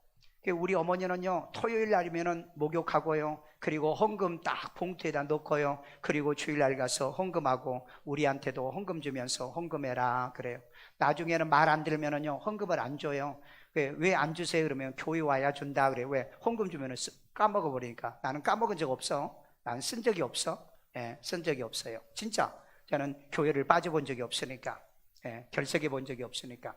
우리 어머니는요, 토요일 날이면은 목욕하고요, 그리고 헌금 딱 봉투에다 넣고요, 그리고 주일날 가서 헌금하고 우리한테도 헌금 주면서 헌금해라 그래요. 나중에는 말 안 들으면은요, 헌금을 안 줘요. 왜 안 주세요? 그러면 교회 와야 준다 그래요. 왜? 헌금 주면은 까먹어 버리니까. 나는 까먹은 적 없어. 난 쓴 적이 없어. 쓴 적이 없어요. 진짜 저는 교회를 빠져본 적이 없으니까, 결석해 본 적이 없으니까.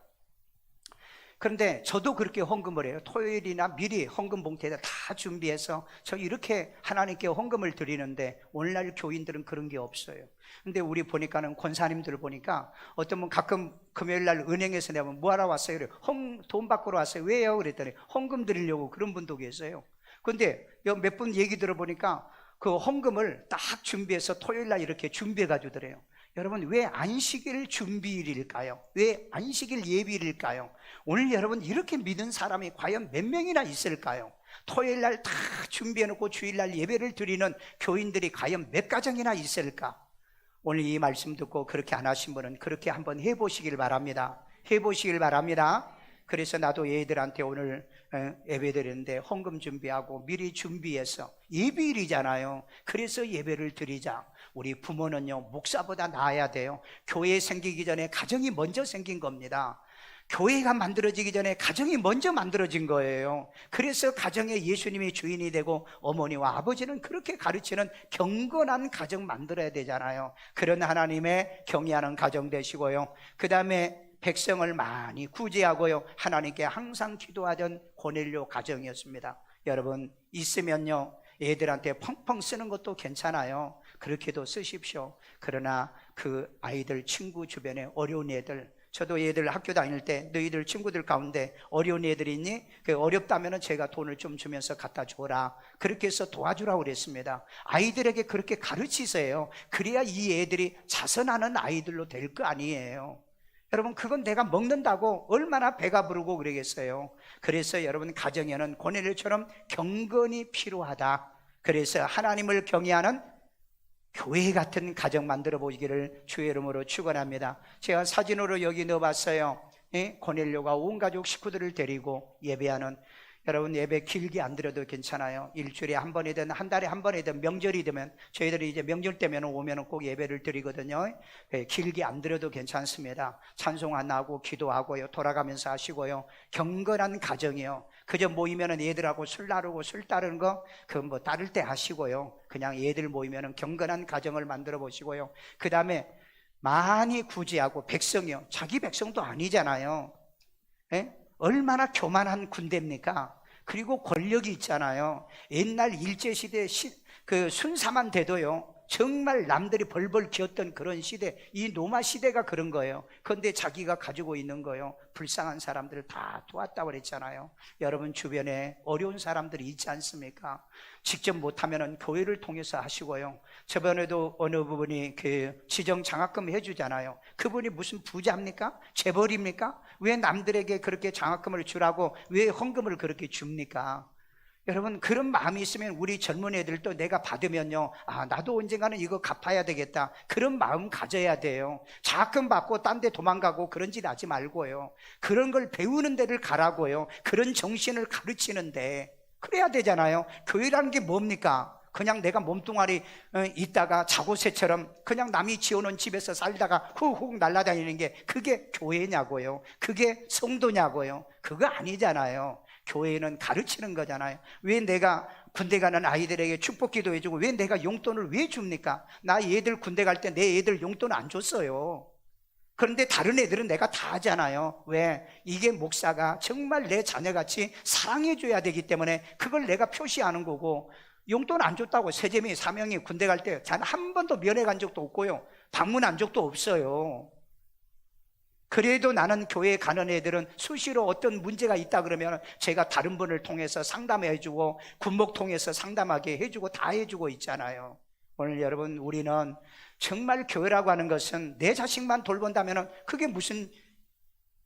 그런데 저도 그렇게 헌금을 해요. 토요일이나 미리 헌금 봉투에다 다 준비해서 저 이렇게 하나님께 헌금을 드리는데 오늘날 교인들은 그런 게 없어요. 근데 우리 보니까는 권사님들 보니까 어떤 분 가끔 금요일날 은행에서 내면 뭐하러 왔어요? 그래요. 돈 받으러 왔어요. 왜요? 그랬더니 헌금 드리려고. 그런 분도 계세요. 근데 몇 분 얘기 들어보니까 그 헌금을 딱 준비해서 토요일날 이렇게 준비해가지고 드려요. 여러분, 왜 안식일 준비일일까요? 왜 안식일 예비일일까요? 오늘 여러분 이렇게 믿은 사람이 과연 몇 명이나 있을까요? 토요일날 다 준비해놓고 주일날 예배를 드리는 교인들이 과연 몇 가정이나 있을까? 오늘 이 말씀 듣고 그렇게 안 하신 분은 그렇게 한번 해보시길 바랍니다. 해보시길 바랍니다. 그래서 나도 얘들한테 오늘 예배 드리는데 헌금 준비하고 미리 준비해서 예비일이잖아요. 그래서 예배를 드리자. 우리 부모는요, 목사보다 나아야 돼요. 교회 생기기 전에 가정이 먼저 생긴 겁니다. 교회가 만들어지기 전에 가정이 먼저 만들어진 거예요. 그래서 가정에 예수님이 주인이 되고 어머니와 아버지는 그렇게 가르치는 경건한 가정 만들어야 되잖아요. 그런 하나님의 경외하는 가정 되시고요. 그 다음에 백성을 많이 구제하고요, 하나님께 항상 기도하던 고넬료 가정이었습니다. 여러분, 있으면요 애들한테 펑펑 쓰는 것도 괜찮아요. 그렇게도 쓰십시오. 그러나 그 아이들 친구 주변에 어려운 애들, 저도 얘들 학교 다닐 때 너희들 친구들 가운데 어려운 애들이 있니? 어렵다면 제가 돈을 좀 주면서 갖다 줘라. 그렇게 해서 도와주라고 그랬습니다. 아이들에게 그렇게 가르치세요. 그래야 이 애들이 자선하는 아이들로 될 거 아니에요. 여러분, 그건 내가 먹는다고 얼마나 배가 부르고 그러겠어요. 그래서 여러분, 가정에는 고넬료처럼 경건이 필요하다. 그래서 하나님을 경외하는 교회 같은 가정 만들어 보기를 주의 이름으로 축원합니다. 제가 사진으로 여기 넣어봤어요. 고넬료가 온 가족 식구들을 데리고 예배하는, 여러분 예배 길게 안 드려도 괜찮아요. 일주일에 한 번이든 한 달에 한 번이든 명절이 되면, 저희들이 이제 명절 때면 오면 꼭 예배를 드리거든요. 길게 안 드려도 괜찮습니다. 찬송 안 하고 기도하고요, 돌아가면서 하시고요. 경건한 가정이요. 그저 모이면은 얘들하고 술 나르고 술 따르는 거 그 뭐 따를 때 하시고요. 그냥 얘들 모이면은 경건한 가정을 만들어 보시고요. 그 다음에 많이 구제하고, 백성이요, 자기 백성도 아니잖아요. 얼마나 교만한 군대입니까? 그리고 권력이 있잖아요. 옛날 일제시대 그 순사만 돼도요, 정말 남들이 벌벌 기었던 그런 시대, 이 노마 시대가 그런 거예요. 그런데 자기가 가지고 있는 거요, 불쌍한 사람들을 다 도왔다고 그랬잖아요. 여러분 주변에 어려운 사람들이 있지 않습니까? 직접 못하면 교회를 통해서 하시고요. 저번에도 어느 부분이 그 지정 장학금 해주잖아요. 그분이 무슨 부자입니까? 재벌입니까? 왜 남들에게 그렇게 장학금을 주라고 왜 헌금을 그렇게 줍니까? 여러분, 그런 마음이 있으면 우리 젊은 애들도 내가 받으면요, 아, 나도 언젠가는 이거 갚아야 되겠다, 그런 마음 가져야 돼요. 장학금 받고 딴 데 도망가고 그런 짓 하지 말고요. 그런 걸 배우는 데를 가라고요. 그런 정신을 가르치는데 그래야 되잖아요. 교회라는 게 뭡니까? 그냥 내가 몸뚱아리 있다가 자고새처럼 그냥 남이 지어놓은 집에서 살다가 훅훅 날아다니는 게 그게 교회냐고요? 그게 성도냐고요? 그거 아니잖아요. 교회는 가르치는 거잖아요. 왜 내가 군대 가는 아이들에게 축복기도 해주고 왜 내가 용돈을 왜 줍니까? 나 얘들 군대 갈 때 내 애들 용돈 안 줬어요. 그런데 다른 애들은 내가 다 하잖아요. 왜? 이게 목사가 정말 내 자녀같이 사랑해줘야 되기 때문에 그걸 내가 표시하는 거고, 용돈 안 줬다고 세제미 사명이 군대 갈 때 단 한 번도 면회 간 적도 없고요, 방문한 적도 없어요. 그래도 나는 교회에 가는 애들은 수시로 어떤 문제가 있다 그러면 제가 다른 분을 통해서 상담해주고 군목 통해서 상담하게 해주고 다 해주고 있잖아요. 오늘 여러분, 우리는 정말 교회라고 하는 것은 내 자식만 돌본다면 그게 무슨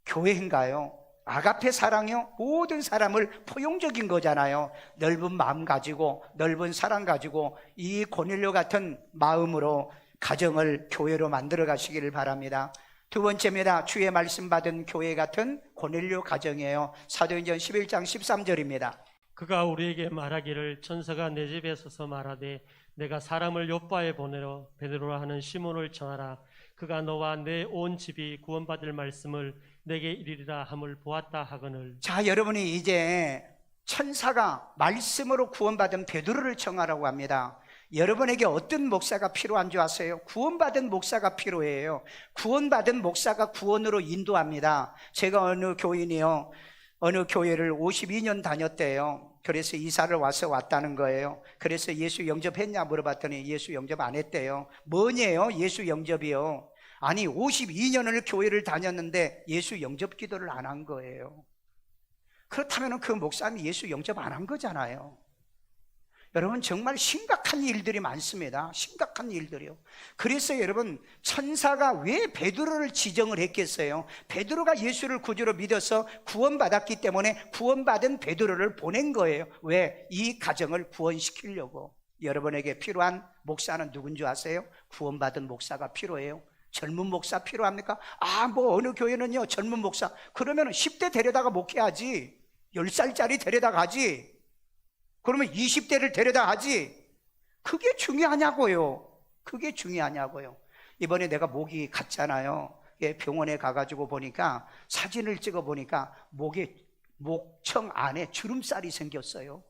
교회인가요? 아가페 사랑이요, 모든 사람을 포용적인 거잖아요. 넓은 마음 가지고, 넓은 사랑 가지고 이 고넬료 같은 마음으로 가정을 교회로 만들어 가시기를 바랍니다. 두 번째입니다. 주의 말씀 받은 교회 같은 고넬료 가정이에요. 사도행전 11장 13절입니다. 그가 우리에게 말하기를 천사가 내 집에 서서 말하되 내가 사람을 요바에 보내러 베드로라 하는 시몬을 전하라. 그가 너와 내 온 집이 구원받을 말씀을 내게 이르리라 함을 보았다 하거늘. 자, 여러분이 이제 천사가 말씀으로 구원받은 베드로를 청하라고 합니다. 여러분에게 어떤 목사가 필요한 줄 아세요? 구원받은 목사가 필요해요. 구원받은 목사가 구원으로 인도합니다. 제가 어느 교인이요, 어느 교회를 52년 다녔대요. 그래서 이사를 와서 왔다는 거예요. 그래서 예수 영접했냐 물어봤더니 예수 영접 안 했대요. 뭐냐요? 예수 영접이요. 아니 52년을 교회를 다녔는데 예수 영접 기도를 안 한 거예요. 그렇다면 그 목사는 예수 영접 안 한 거잖아요. 여러분, 정말 심각한 일들이 많습니다. 심각한 일들이요. 그래서 여러분, 천사가 왜 베드로를 지정을 했겠어요? 베드로가 예수를 구주로 믿어서 구원받았기 때문에 구원받은 베드로를 보낸 거예요. 왜? 이 가정을 구원시키려고. 여러분에게 필요한 목사는 누군 줄 아세요? 구원받은 목사가 필요해요. 젊은 목사 필요합니까? 아, 뭐 어느 교회는요 젊은 목사, 그러면 10대 데려다가 목회하지, 10살짜리 데려다가 하지, 그러면 20대를 데려다 하지. 그게 중요하냐고요. 그게 중요하냐고요. 이번에 내가 목이 갔잖아요. 병원에 가가지고 보니까, 사진을 찍어 보니까 목에, 목청 안에 주름살이 생겼어요.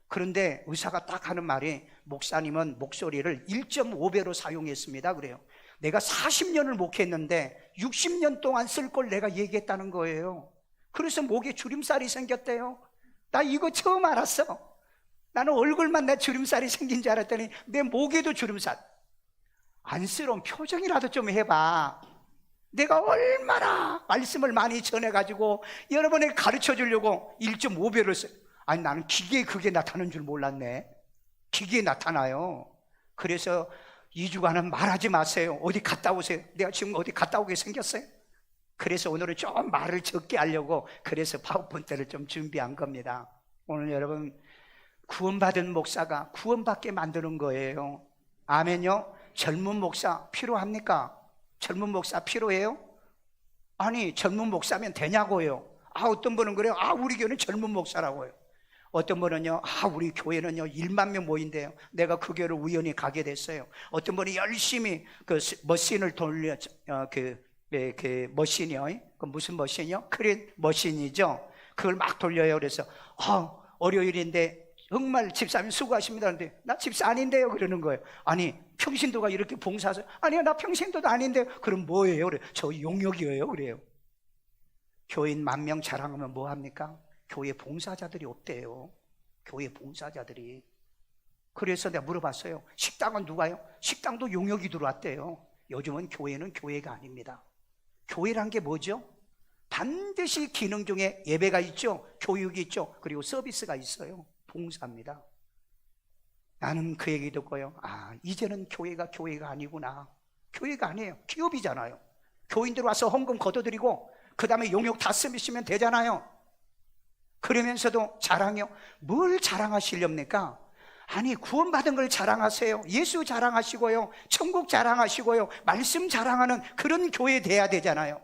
그런데 의사가 딱 하는 말이, 목사님은 목소리를 1.5배로 사용했습니다 그래요. 내가 40년을 목했는데 60년 동안 쓸 걸 내가 얘기했다는 거예요. 그래서 목에 주름살이 생겼대요. 나 이거 처음 알았어. 나는 얼굴만 내 주름살이 생긴 줄 알았더니 내 목에도 주름살. 안쓰러운 표정이라도 좀 해봐. 내가 얼마나 말씀을 많이 전해가지고 여러분에게 가르쳐 주려고 1.5배를 써요. 아니 나는 기계에 그게 나타나는 줄 몰랐네. 기계에 나타나요. 그래서 2주간은 말하지 마세요. 어디 갔다 오세요. 내가 지금 어디 갔다 오게 생겼어요. 그래서 오늘은 좀 말을 적게 하려고 그래서 파워포인트를 좀 준비한 겁니다. 오늘 여러분 구원받은 목사가 구원받게 만드는 거예요. 아멘요. 젊은 목사 필요합니까? 젊은 목사 필요해요? 아니 젊은 목사면 되냐고요. 어떤 분은 그래요. 우리 교회는 젊은 목사라고요. 어떤 분은요, 우리 교회는요 1만 명 모인대요. 내가 그 교회를 우연히 가게 됐어요. 어떤 분이 열심히 그 머신을 돌려 그 머신이요. 그 무슨 머신이요? 크린 머신이죠. 그걸 막 돌려요. 그래서 월요일인데 정말 집사님 수고하십니다. 그런데 나 집사 아닌데요. 그러는 거예요. 아니 평신도가 이렇게 봉사하세요? 아니요 나 평신도도 아닌데요. 그럼 뭐예요? 그래 저 용역이에요. 그래요. 교인 10,000명 자랑하면 뭐합니까? 교회 봉사자들이 없대요. 교회 봉사자들이. 그래서 내가 물어봤어요. 식당은 누가요? 식당도 용역이 들어왔대요. 요즘은 교회는 교회가 아닙니다. 교회란 게 뭐죠? 반드시 기능 중에 예배가 있죠, 교육이 있죠, 그리고 서비스가 있어요. 봉사입니다. 나는 그 얘기 듣고요, 이제는 교회가 아니구나. 교회가 아니에요. 기업이잖아요. 교인들 와서 헌금 걷어들이고 그 다음에 용역 다 쓰시면 되잖아요. 그러면서도 자랑해요. 뭘 자랑하시렵니까? 아니 구원받은 걸 자랑하세요. 예수 자랑하시고요, 천국 자랑하시고요, 말씀 자랑하는 그런 교회 돼야 되잖아요.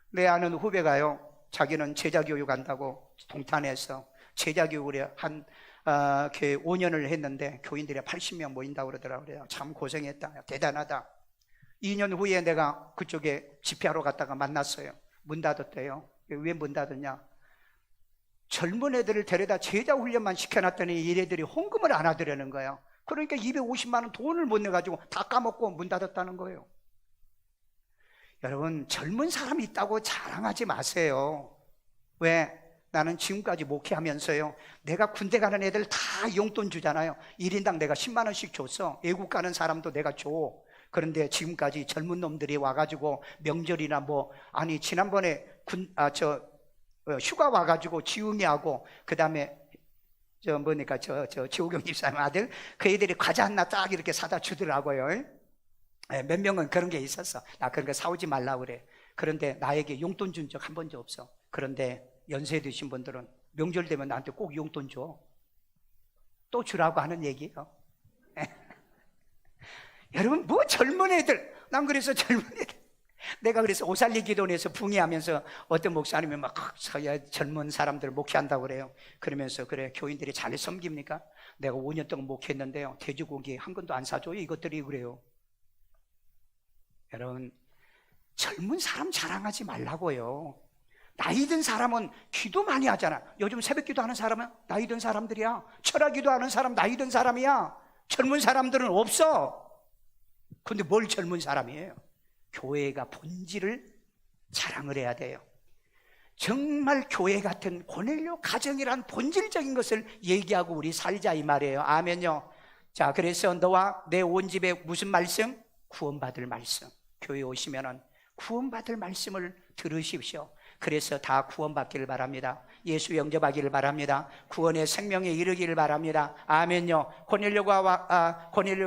내 아는 후배가요, 자기는 제자교육 한다고 동탄에서 제자교육을 한 5년을 했는데 교인들이 80명 모인다고 그러더라고요. 참 고생했다, 대단하다. 2년 후에 내가 그쪽에 집회하러 갔다가 만났어요. 문 닫았대요. 왜 문 닫았냐? 젊은 애들을 데려다 제자 훈련만 시켜놨더니 얘네들이 헌금을 안 하더라는 거예요. 그러니까 250만 원 돈을 못 내가지고 다 까먹고 문 닫았다는 거예요. 여러분 젊은 사람이 있다고 자랑하지 마세요. 왜? 나는 지금까지 목회하면서요, 내가 군대 가는 애들 다 용돈 주잖아요. 1인당 내가 10만 원씩 줬어. 외국 가는 사람도 내가 줘. 그런데 지금까지 젊은 놈들이 와가지고 명절이나 지난번에 휴가 와가지고 지웅이하고 그 다음에 지호경 집사님 아들, 그 애들이 과자 하나 딱 이렇게 사다 주더라고요. 몇 명은 그런 게 있었어. 나 그런 거 사오지 말라고 그래. 그런데 나에게 용돈 준 적 한 번도 없어. 그런데 연세 드신 분들은 명절 되면 나한테 꼭 용돈 줘. 또 주라고 하는 얘기예요. 여러분 젊은 애들, 난 그래서 젊은 애들, 내가 그래서 오살리 기도원에서 붕괴하면서 어떤 목사님이 막 젊은 사람들 목회한다고 그래요. 그러면서 그래 교인들이 잘 섬깁니까? 내가 5년 동안 목회했는데요, 돼지고기 한 건도 안 사줘요. 이것들이 그래요. 여러분 젊은 사람 자랑하지 말라고요. 나이 든 사람은 기도 많이 하잖아. 요즘 새벽 기도하는 사람은 나이 든 사람들이야. 철학 기도하는 사람 나이 든 사람이야. 젊은 사람들은 없어. 근데 뭘 젊은 사람이에요? 교회가 본질을 자랑을 해야 돼요. 정말 교회 같은 고넬료 가정이란 본질적인 것을 얘기하고 우리 살자 이 말이에요. 아멘요. 자, 그래서 너와 내 온 집에 무슨 말씀? 구원받을 말씀. 교회 오시면은 구원받을 말씀을 들으십시오. 그래서 다 구원받기를 바랍니다. 예수 영접하기를 바랍니다. 구원의 생명에 이르기를 바랍니다. 아멘요. 고넬료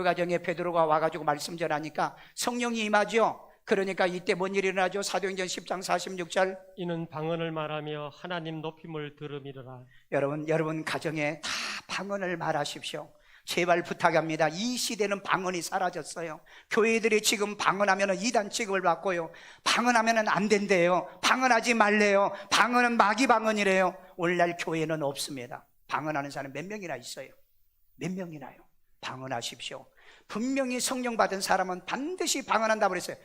가정에 베드로가 와가지고 말씀 전하니까 성령이 임하죠. 그러니까 이때 뭔 일이 일어나죠? 사도행전 10장 46절, 이는 방언을 말하며 하나님 높임을 들음이로라. 여러분 가정에 다 방언을 말하십시오. 제발 부탁합니다. 이 시대는 방언이 사라졌어요. 교회들이 지금 방언하면 이단 취급을 받고요, 방언하면 안 된대요. 방언하지 말래요. 방언은 마귀 방언이래요. 오늘날 교회는 없습니다. 방언하는 사람 몇 명이나 있어요? 몇 명이나요? 방언하십시오. 분명히 성령 받은 사람은 반드시 방언한다고 그랬어요.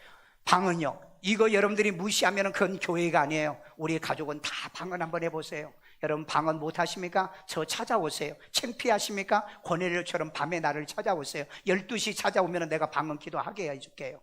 방언요, 이거 여러분들이 무시하면 그건 교회가 아니에요. 우리 가족은 다 방언 한번 해보세요. 여러분 방언 못하십니까? 저 찾아오세요. 창피하십니까? 고넬료처럼 밤에 나를 찾아오세요. 12시 찾아오면 내가 방언 기도하게 해줄게요.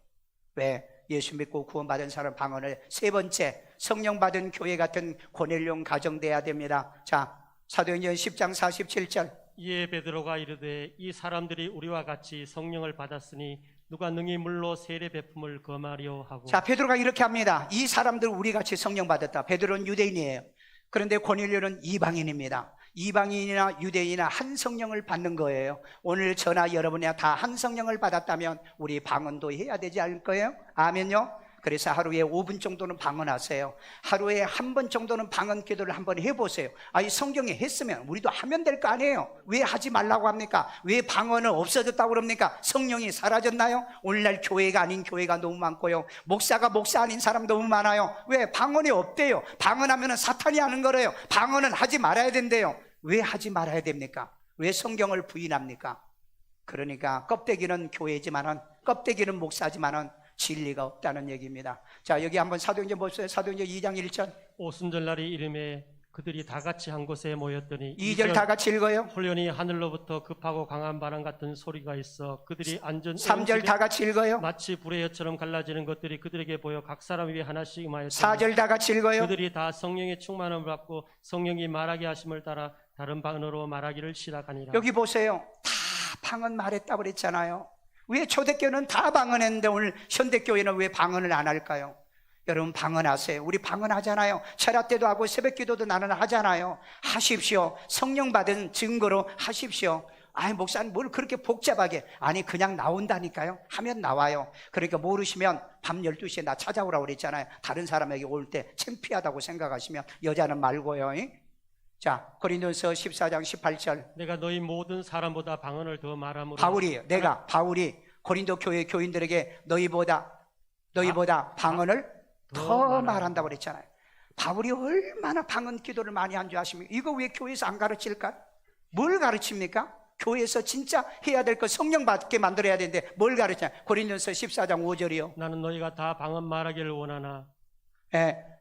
왜? 예수 믿고 구원받은 사람 방언을. 세 번째, 성령 받은 교회 같은 고넬료 가정 돼야 됩니다. 자, 사도행전 10장 47절, 이에 베드로가 이르되 이 사람들이 우리와 같이 성령을 받았으니 누가 능히 물로 세례 베품을 금하려 하고. 자, 베드로가 이렇게 합니다. 이 사람들 우리 같이 성령 받았다. 베드로는 유대인이에요. 그런데 고넬료는 이방인입니다. 이방인이나 유대인이나 한 성령을 받는 거예요. 오늘 저나 여러분이 다 한 성령을 받았다면 우리 방언도 해야 되지 않을 거예요? 아멘요? 그래서 하루에 5분 정도는 방언하세요. 하루에 한 번 정도는 방언 기도를 한번 해보세요. 이 성경에 했으면 우리도 하면 될 거 아니에요? 왜 하지 말라고 합니까? 왜 방언은 없어졌다고 그럽니까? 성령이 사라졌나요? 오늘날 교회가 아닌 교회가 너무 많고요. 목사가 목사 아닌 사람 너무 많아요. 왜? 방언이 없대요. 방언하면 사탄이 하는 거래요. 방언은 하지 말아야 된대요. 왜 하지 말아야 됩니까? 왜 성경을 부인합니까? 그러니까 껍데기는 교회지만은, 껍데기는 목사지만은 진리가 없다는 얘기입니다. 자, 여기 한번 사도행전 보세요. 사도행전 2장 1절. 오순절날이 이름에 그들이 다 같이 한 곳에 모였더니 2절 다 같이 읽어요. 홀연히 하늘로부터 급하고 강한 바람 같은 소리가 있어 그들이 앉은 3절 다 같이 읽어요. 마치 불의 혀처럼 갈라지는 것들이 그들에게 보여 각 사람 위에 하나씩 임하였더니 4절 다 같이 읽어요. 그들이 다 성령의 충만함을 받고 성령이 말하게 하심을 따라 다른 방언으로 말하기를 시작하니라. 여기 보세요. 다 방언 말했다고 그랬잖아요. 왜 초대교회는 다 방언했는데 오늘 현대교회는 왜 방언을 안 할까요? 여러분 방언하세요. 우리 방언하잖아요. 철학 때도 하고 새벽 기도도 나는 하잖아요. 하십시오. 성령 받은 증거로 하십시오. 목사님 뭘 그렇게 복잡하게. 아니 그냥 나온다니까요. 하면 나와요. 그러니까 모르시면 밤 12시에 나 찾아오라고 그랬잖아요. 다른 사람에게 올 때 창피하다고 생각하시면 여자는 말고요. 자, 고린도서 14장 18절. 내가 너희 모든 사람보다 방언을 더 말함으로. 바울이 고린도 교회 교인들에게 너희보다 방언을 더 말한다고 그랬잖아요. 바울이 얼마나 방언 기도를 많이 한 줄 아십니까? 이거 왜 교회에서 안 가르칠까? 뭘 가르칩니까? 교회에서 진짜 해야 될 거 성령 받게 만들어야 되는데 뭘 가르치냐? 고린도서 14장 5절이요. 나는 너희가 다 방언 말하기를 원하나.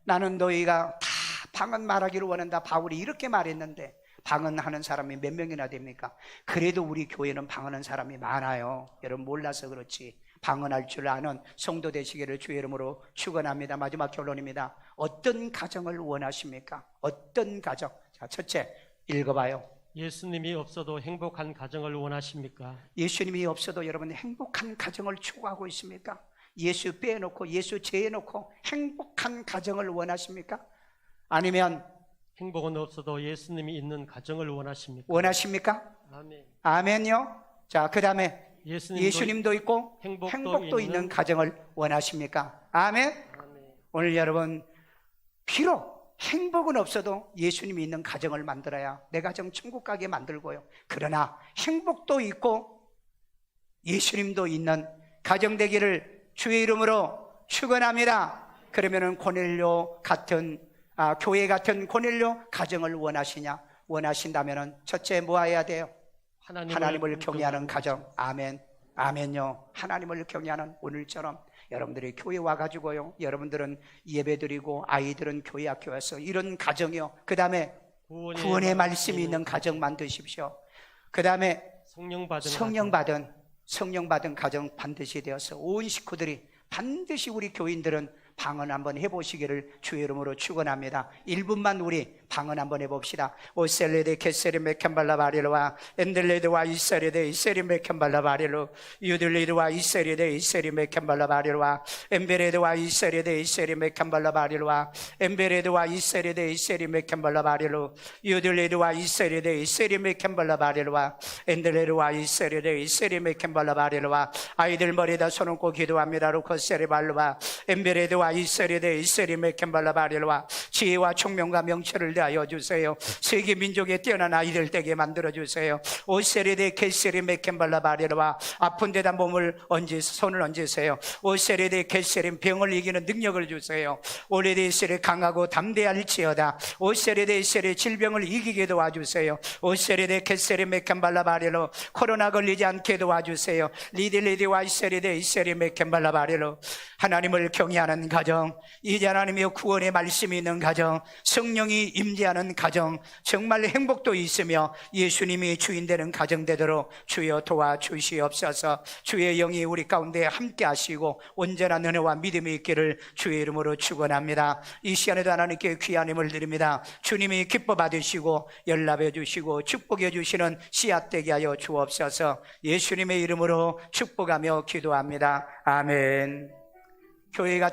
나는 너희가 다 방언 말하기를 원한다. 바울이 이렇게 말했는데 방언하는 사람이 몇 명이나 됩니까? 그래도 우리 교회는 방언하는 사람이 많아요. 여러분 몰라서 그렇지. 방언할 줄 아는 성도 되시기를 주의 이름으로 축원합니다. 마지막 결론입니다. 어떤 가정을 원하십니까? 어떤 가정? 자, 첫째 읽어봐요. 예수님이 없어도 행복한 가정을 원하십니까? 예수님이 없어도 여러분 행복한 가정을 추구하고 있습니까? 예수 빼놓고 예수 제해놓고 행복한 가정을 원하십니까? 아니면 행복은 없어도 예수님이 있는 가정을 원하십니까? 원하십니까? 아멘. 아멘요. 자, 그 다음에 예수님도 있고 행복도 행복도 있는 가정을 원하십니까? 아멘. 오늘 여러분 비록 행복은 없어도 예수님이 있는 가정을 만들어야 내 가정 천국 가게 만들고요. 그러나 행복도 있고 예수님도 있는 가정 되기를 주의 이름으로 축원합니다. 그러면은 고넬료 같은 교회 같은 고넬료 가정을 원하신다면은 첫째 뭐 해야 돼요? 하나님을 경외하는 가정. 아멘. 아멘요. 하나님을 경외하는 오늘처럼 여러분들이 교회 와가지고요. 여러분들은 예배드리고 아이들은 교회 학교 와서 이런 가정이요. 그 다음에 구원의 말씀이 있는 가정 만드십시오. 그 다음에 성령 받은 가정 반드시 되어서 온 식구들이 반드시 우리 교인들은 방언 한번 해보시기를 주의 이름으로 축원합니다. 1분만 우리 방언 한번 해봅시다. 오셀레데 케세리 메켄발라 바릴로와 엔들레드와 이세리데 이세리 메켄발라 바릴로 유들리드와 이세리데 이세리 메켄발라 바릴로와 엠베레드와 이세리데 이세리 메켄발라 바릴로와 엠베레드와 이세리데 이세리 메켄발라 바릴로 유들리드와 이세리데 이세리 메켄발라 바릴로와 엔들레드와 이세리데 이세리 메켄발라 바릴로와 아이들 머리에다 손 얹고 기도합니다. 루코세리 발로와 엠베레드와 이세리데 이세리 메켄발라 바릴로와 지혜와 총명과 명철을 하여 주세요. 세계 민족에 뛰어난 아이들 되게 만들어 주세요. 오세리데 케세리 메켄발라 바리로와 아픈 데다 손을 얹으세요. 오세리데 케세리 병을 이기는 능력을 주세요. 오레데 세리 강하고 담대할지어다. 오세리데 세리 질병을 이기게 도와주세요. 오세리데 케세리 메켄발라 바리로 코로나 걸리지 않게 도와주세요. 리딜리디와 이세리데 이세리 메켄발라 바리로 하나님을 경외하는 가정, 이제 하나님의 구원의 말씀이 있는 가정, 성령이 임재하는 가정, 정말 행복도 있으며 예수님이 주인 되는 가정 되도록 주여 도와주시옵소서. 주의 영이 우리 가운데 함께 하시고 온전한 은혜와 믿음이 있기를 주의 이름으로 축원합니다. 이 시간에도 하나님께 귀한 힘을 드립니다. 주님이 기뻐 받으시고 연락해 주시고 축복해 주시는 씨앗 되게 하여 주옵소서. 예수님의 이름으로 축복하며 기도합니다. 아멘. 교회가